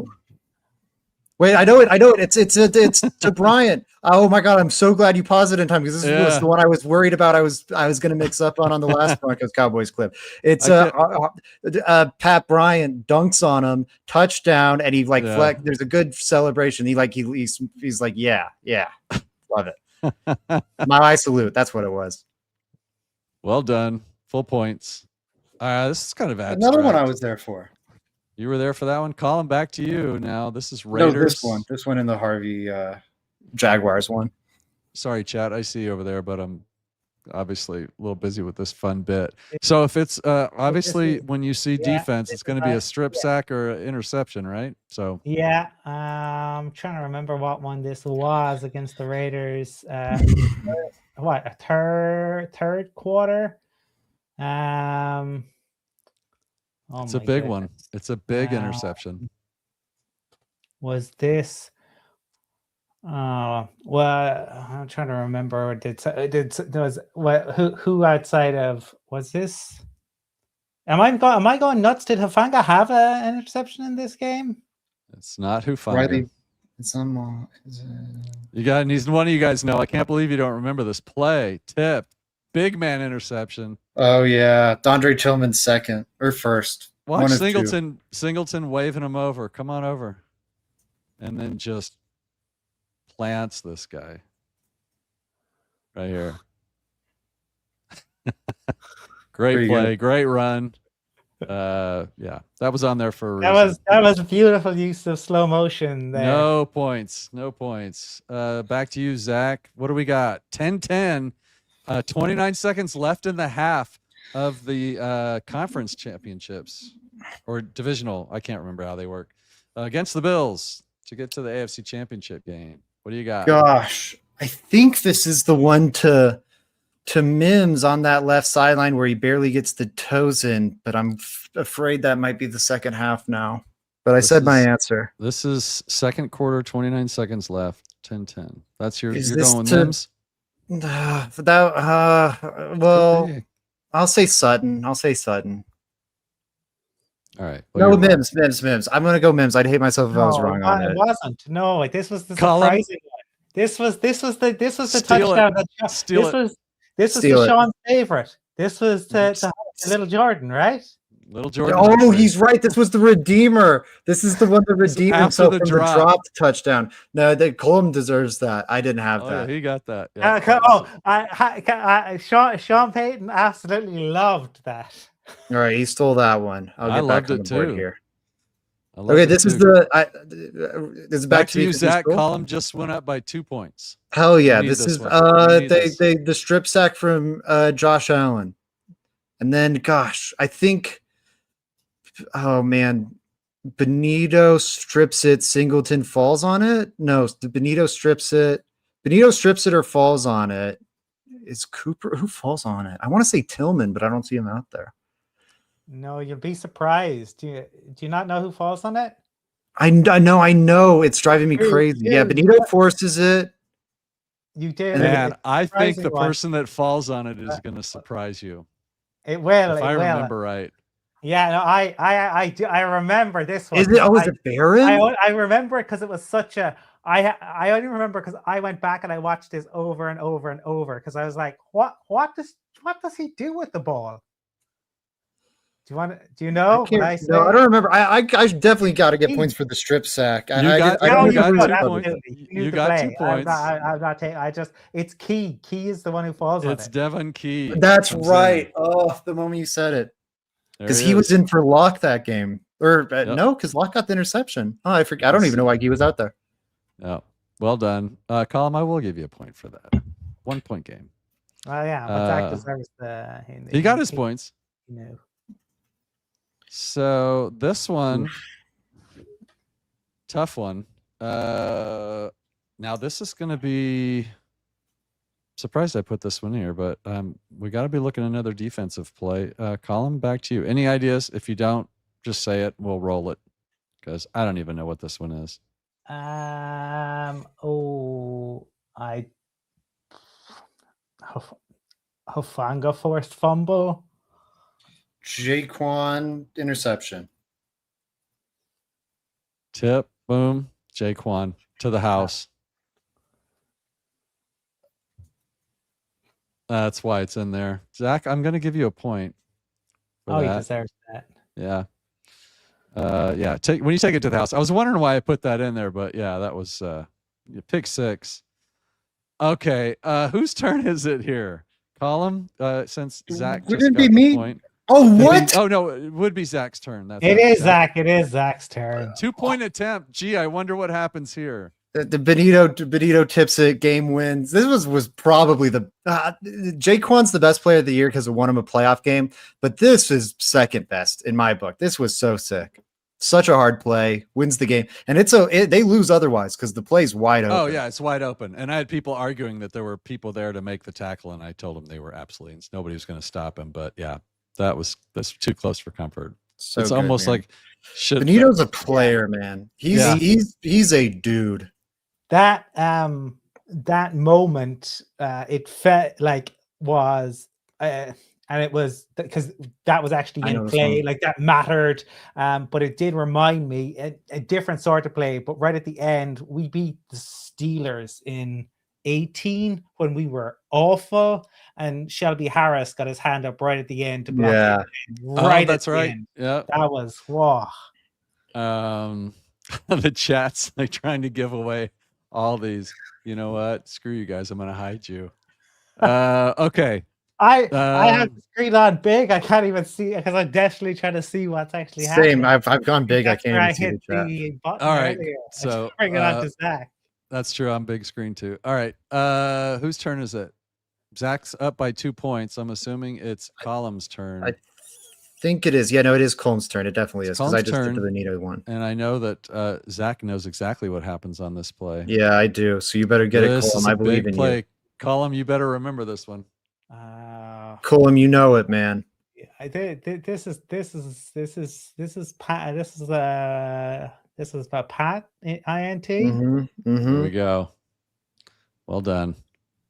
Wait, I know it. It's to Bryant. Oh my God, I'm so glad you paused it in time because this was the one I was worried about. I was going to mix up on the last Broncos Cowboys clip. It's Pat Bryant dunks on him, touchdown, and he there's a good celebration. He's like, yeah, love it. My salute. That's what it was. Well done. Full points. This is kind of abstract. Another one I was there for. You were there for that one. Colin, back to you. Now this is Raiders. No, this one in the Harvey Jaguars one. Sorry, chat. I see you over there, but I'm obviously a little busy with this fun bit. So if it's obviously when you see defense, it's going to be a strip sack or an interception, right? So yeah, I'm trying to remember what one this was against the Raiders. What, a third quarter? It's a big one. It's a big interception. Was this? Well, I'm trying to remember. Who outside of was this? Am I going nuts? Did Hufanga have an interception in this game? It's not Hufanga. You got needs one of you guys know. I can't believe you don't remember this play. Tip. Big man interception. Oh yeah, Dondre Tillman's second or first. Watch Singleton waving him over. Come on over, and then just plants this guy right here. Great play, good. Great run. Yeah, that was on there for a reason. That was a beautiful use of slow motion there. No points. Back to you, Zach. What do we got? 10-10. 29 seconds left in the half of the conference championships or divisional. I can't remember how they work against the Bills to get to the AFC championship game. What do you got? Gosh, I think this is the one to Mims on that left sideline where he barely gets the toes in, but I'm afraid that might be the second half now. But I said my answer. This is second quarter, 29 seconds left, 10-10. That's you're going with Mims? Well, I'll say Sutton. All right. Well, no, Mims. I'm gonna go Mims. I'd hate myself if I was wrong on it. It wasn't. No, this was the surprising one. This was the touchdown. This was Sean's favorite. This was to Little Jordan, right? Little Jordan. Oh, he's right. This was the Redeemer. This is the one that redeemed himself from the dropped touchdown. No, that Colum deserves that. I didn't have that. Yeah, he got that. Yeah. Sean Payton absolutely loved that. All right, he stole that one. I loved it too. Here. Okay, this is the. This is back to you, Zach. Colum just went up by 2 points. Hell yeah! This is the strip sack from Josh Allen, and then gosh, I think. Oh man, Benito strips it. Singleton falls on it. No, Benito strips it. Benito strips it or falls on it. Is Cooper who falls on it? I want to say Tillman, but I don't see him out there. No, you'll be surprised. Do you not know who falls on it? I know. It's driving me crazy. Yeah, Benito forces it. You did. Man, I think the person that falls on it is going to surprise you. It will. If I remember right. Yeah, no, I do. I remember this one. Is it? Oh, is it Barron? I remember it because it was such a. I only remember because I went back and I watched this over and over and over because I was like, what does he do with the ball? Do you know? No, I don't remember. I definitely got to get points for the strip sack. You got 2 points. You got 2 points. I'm not taking. It's Key. Key is the one who falls on it. It's Devon Key. That's right. Oh, the moment you said it. Because he was in for Locke that game. Or no, because Locke got the interception. Oh, I forget. I don't even know why he was out there. Yeah. Well done. Colum, I will give you a point for that. 1 point game. Well, yeah, but Zach deserves the. He got his points. No. So this one, tough one. Now this is going to be. Surprised I put this one here, but we got to be looking at another defensive play. Colum, back to you. Any ideas? If you don't, just say it. We'll roll it because I don't even know what this one is. Hufanga forced fumble. Jaquan interception. Tip, boom, Jaquan to the house. That's why it's in there. Zach, I'm going to give you a point. Oh, he deserves that. Yeah. Yeah. When you take it to the house, I was wondering why I put that in there, but yeah, that was pick 6. Okay. Whose turn is it here? Colum, since Zach just got the point. Oh, what? Oh, no, it would be Zach's turn. It is Zach. It is Zach's turn. 2-point attempt. Gee, I wonder what happens here. The Benito tips it, game wins. This was probably the Jaquan's the best player of the year because it won him a playoff game, but this is second best in my book. This was so sick. Such a hard play, wins the game, and they lose otherwise because the play's wide open. Oh yeah, it's wide open. And I had people arguing that there were people there to make the tackle, and I told them they were absolutely nobody was going to stop him. But yeah, that's too close for comfort. So it's almost like Benito's a player, man. He's a dude. That moment, it felt like was, and it was because that was actually in play, like that mattered. But it did remind me a different sort of play. But right at the end, we beat the Steelers in 18 when we were awful, and Shelby Harris got his hand up right at the end to block. Yeah, right. That's right. End. Yeah, that was wow. The chat's like trying to give away all these. You know what? Screw you guys. I'm gonna hide you. Okay. I have the screen on big. I can't even see because I'm desperately trying to see what's actually happening. Same. I've gone big. I can't even see the chat. All right. So bring it on to Zach. That's true. I'm big screen too. All right. Whose turn is it? Zach's up by 2 points. I'm assuming it's Colum's turn. I think it is. Yeah, no, it is Colum's turn. It definitely is because I just did the Benito one. And I know that Zach knows exactly what happens on this play. Yeah, I do. So you better get it, Colum. I believe in you. Colum, you better remember this one. Colum, you know it, man. I did. This is Pat. This is about Pat INT. Here we go. Well done.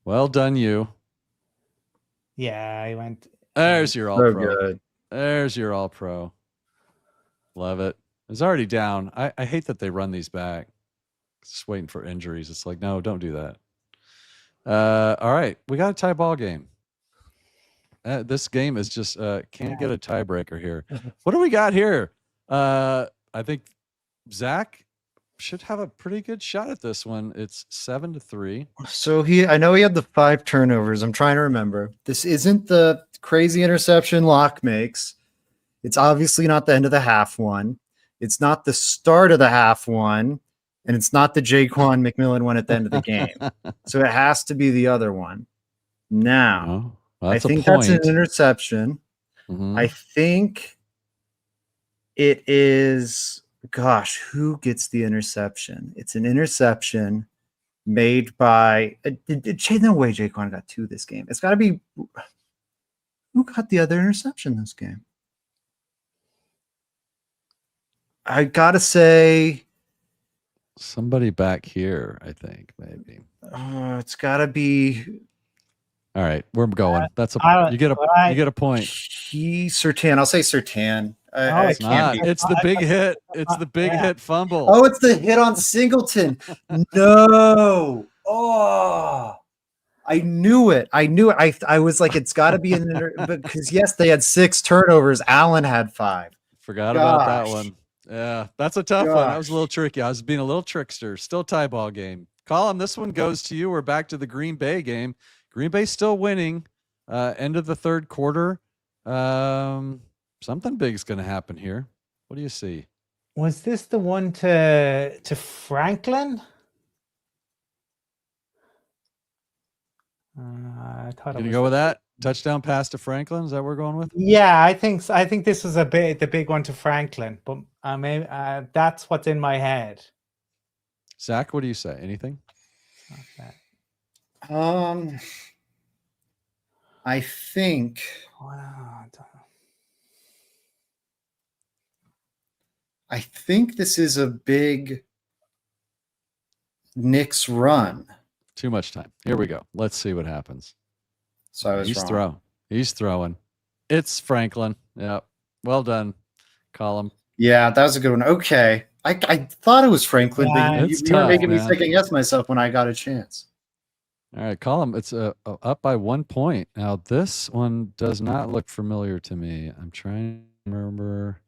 Well done, you. Yeah, I went. There's your all-pro. Good. There's your all-pro. Love it. It's already down. I hate that they run these back. Just waiting for injuries. It's like, no, don't do that. All right. We got a tie ball game. This game is just can't get a tiebreaker here. What do we got here? I think Zach should have a pretty good shot at this one. It's 7-3. So I know he had the 5 turnovers. I'm trying to remember. This isn't the crazy interception Locke makes. It's obviously not the end of the half one. It's not the start of the half one. And it's not the Jaquan McMillan one at the end of the game. So it has to be the other one. Now, I think that's an interception. Mm-hmm. I think it is, gosh, who gets the interception? It's an interception made by, no way Jaquan got 2 this game. It's got to be, who got the other interception this game? I got to say, somebody back here, I think, maybe. It's got to be. All right, we're going. That's you get a point. Surtain. I'll say Surtain. It's not. It's the big hit. It's the big hit fumble. Oh, it's the hit on Singleton. No. Oh, I knew it. I was like, it's got to be because yes, they had 6 turnovers. Allen had 5. Forgot about that one. Yeah, that's a tough one. That was a little tricky. I was being a little trickster. Still tie ball game. Colum, this one goes to you. We're back to the Green Bay game. Green Bay still winning. End of the third quarter. Something big is going to happen here. What do you see? Was this the one to Franklin? I thought. Gonna go with that touchdown pass to Franklin. Is that what we're going with? Yeah, I think so. I think this was the big one to Franklin, but maybe that's what's in my head. Zach, what do you say? Anything? Okay. I think. I think this is a big Nix run. Too much time. Here we go. Let's see what happens. So I was wrong. He's throwing. It's Franklin. Yep. Well done, Colum. Yeah, that was a good one. Okay. I thought it was Franklin, but you were making me second guess myself when I got a chance. All right, Colum, it's up by 1 point. Now, this one does not look familiar to me. I'm trying to remember.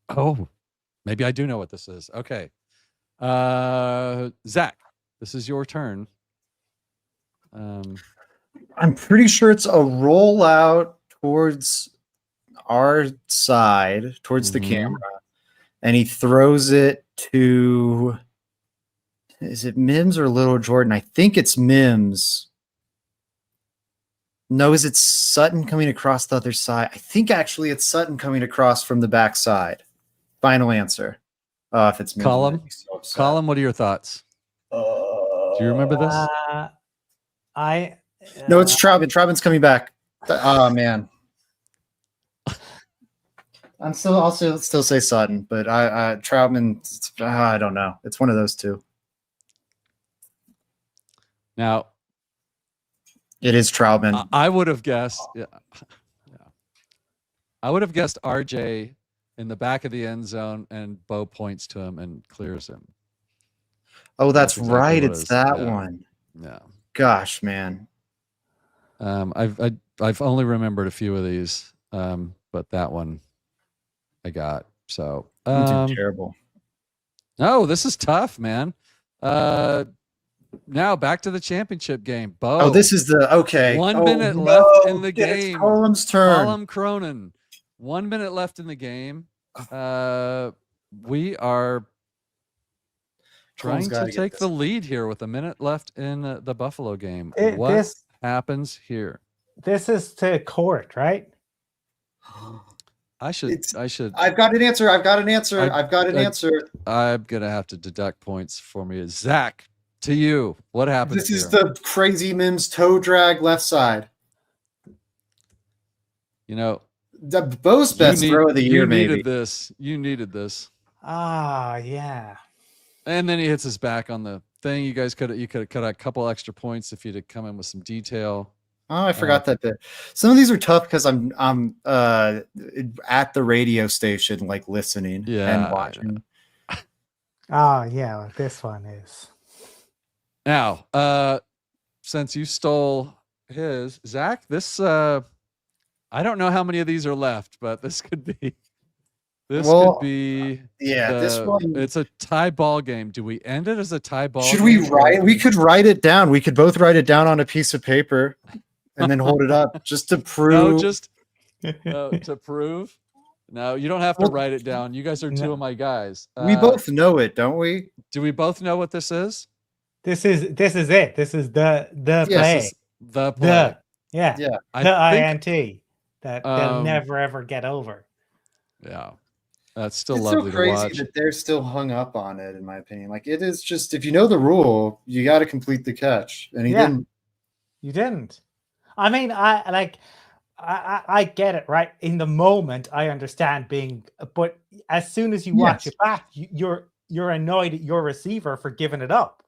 Oh, maybe I do know what this is. Okay. Zach, this is your turn. I'm pretty sure it's a rollout towards our side, towards the camera, and he throws it to, is it Mims or Little Jordan? I think it's Mims. No, is it Sutton coming across the other side? I think actually it's Sutton coming across from the backside. Final answer. If it's Mims, Colum, what are your thoughts? Do you remember this? No, it's Troutman. Troutman's coming back. Oh man. I'll still say Sutton, but Troutman. I don't know. It's one of those two. Now, it is Troutman. I would have guessed. Yeah. I would have guessed RJ in the back of the end zone, and Bo points to him and clears him. Oh, that's exactly right. It's that one. Yeah. Gosh, man. I've only remembered a few of these, but that one I got. So terrible. No, this is tough, man. Now back to the championship game. Bo. Oh, this is the okay. 1 minute left in the game. It's Colum's turn. Colum Cronin. 1 minute left in the game. We are trying to take the lead here with a minute left in the Buffalo game. What happens here? This is to Court, right? I should. I've got an answer. I've got an answer. I'm gonna have to deduct points for me. Zach, to you. What happens? This is the crazy Mims toe drag left side. You know, the Bo's best throw of the year. You needed this. Ah, yeah. And then he hits his back on the thing. You guys could have cut a couple extra points if you'd have come in with some detail. Oh, I forgot that bit. Some of these are tough because I'm at the radio station, like listening and watching. Oh yeah, this one is. Now, since you stole his, Zach, this I don't know how many of these are left, but this could be. This Well, could be. this one. It's a tie ball game. Do we end it as a tie ball? Should game, we write? We could write it down. We could both write it down on a piece of paper, and then hold it up just to prove. To prove. No, you don't have to write it down. You guys are two of my guys. We both know it, don't we? Do we both know what this is? This is it. This is the play. The play. Yeah. INT that they'll never ever get over. Yeah. That's still it's lovely so crazy to watch. That they're still hung up on it, in my opinion. Like, it is just, if you know the rule, you got to complete the catch. And he didn't. You didn't. I mean, I get it, right? In the moment, I understand but as soon as you watch it back, you're annoyed at your receiver for giving it up.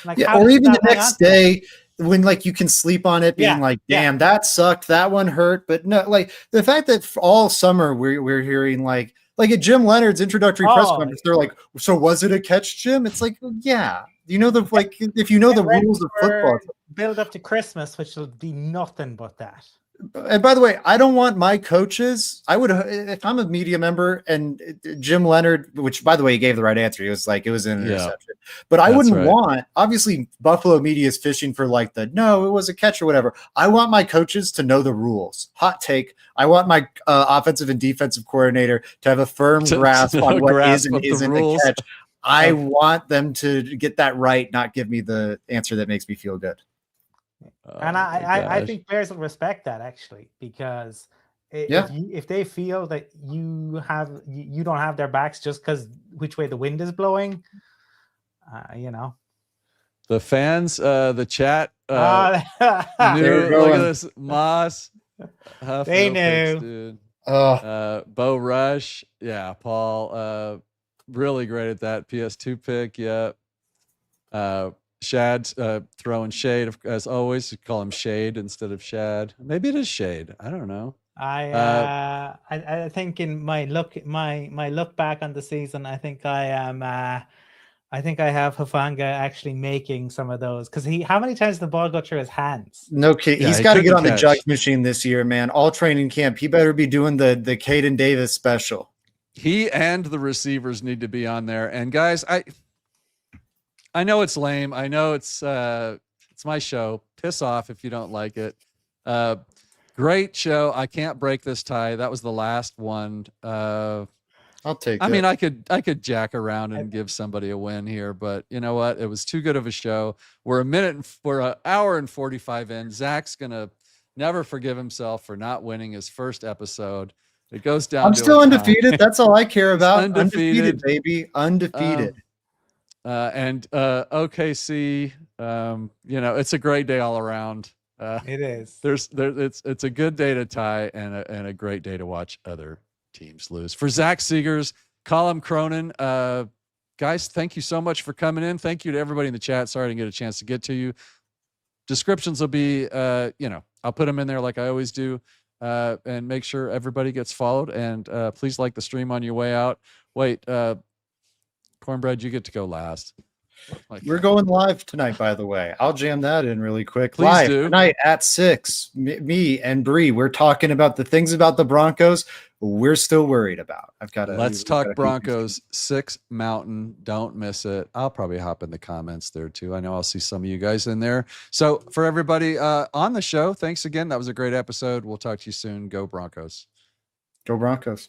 Like, or even the next day when like you can sleep on it, being like, damn, that sucked, that one hurt. But no, like the fact that all summer we're hearing like at Jim Leonard's introductory press conference, they're like, so was it a catch, Jim? It's like, yeah, you know, if you know the rules of football, build up to Christmas, which will be nothing but that. And by the way, I don't want my coaches. I would, if I'm a media member and Jim Leonard, which by the way, he gave the right answer. He was like, it was an interception, but I wouldn't want, obviously Buffalo media is fishing for like no, it was a catch or whatever. I want my coaches to know the rules. Hot take. I want my offensive and defensive coordinator to have a firm grasp on what is and isn't a catch. I want them to get that right, not give me the answer that makes me feel good. And I think players will respect that, actually, because if they feel that you don't have their backs just because which way the wind is blowing, you know. The fans, the chat, look at this, Moss. They knew. Dude. Bo Rush, Paul, really great at that PS2 pick, Shad's throwing shade as always. You call him Shade instead of Shad. Maybe it is Shade. I don't know. I think in my look back on the season, I think I am. I think I have Hufanga actually making some of those, because how many times did the ball go through his hands? No, he's got to get on the judge machine this year, man. All training camp, he better be doing the Caden Davis special. He and the receivers need to be on there. And guys, I know it's lame. I know it's my show. Piss off if you don't like it. Great show. I can't break this tie. That was the last one. I'll take it. I mean, I could jack around and give somebody a win here, but you know what? It was too good of a show. We're an hour and 45 in. Zach's gonna never forgive himself for not winning his first episode. It goes down. I'm still undefeated. That's all I care about. Undefeated, baby. Undefeated. And OKC, you know, it's a great day all around. It is. It's a good day to tie and a great day to watch other teams lose. For Zach Segars, Colum, Cronin, guys, thank you so much for coming in. Thank you to everybody in the chat. Sorry I didn't get a chance to get to you. Descriptions will be, I'll put them in there like I always do, and make sure everybody gets followed. And please like the stream on your way out. Wait, Cornbread, you get to go last. We're going live tonight, by the way. I'll jam that in really quick. Please live do. Tonight at 6. Me and Bree, we're talking about the things about the Broncos we're still worried about. Let's talk Broncos. 6 Mountain. Don't miss it. I'll probably hop in the comments there too. I know I'll see some of you guys in there. So for everybody on the show, thanks again. That was a great episode. We'll talk to you soon. Go Broncos. Go Broncos.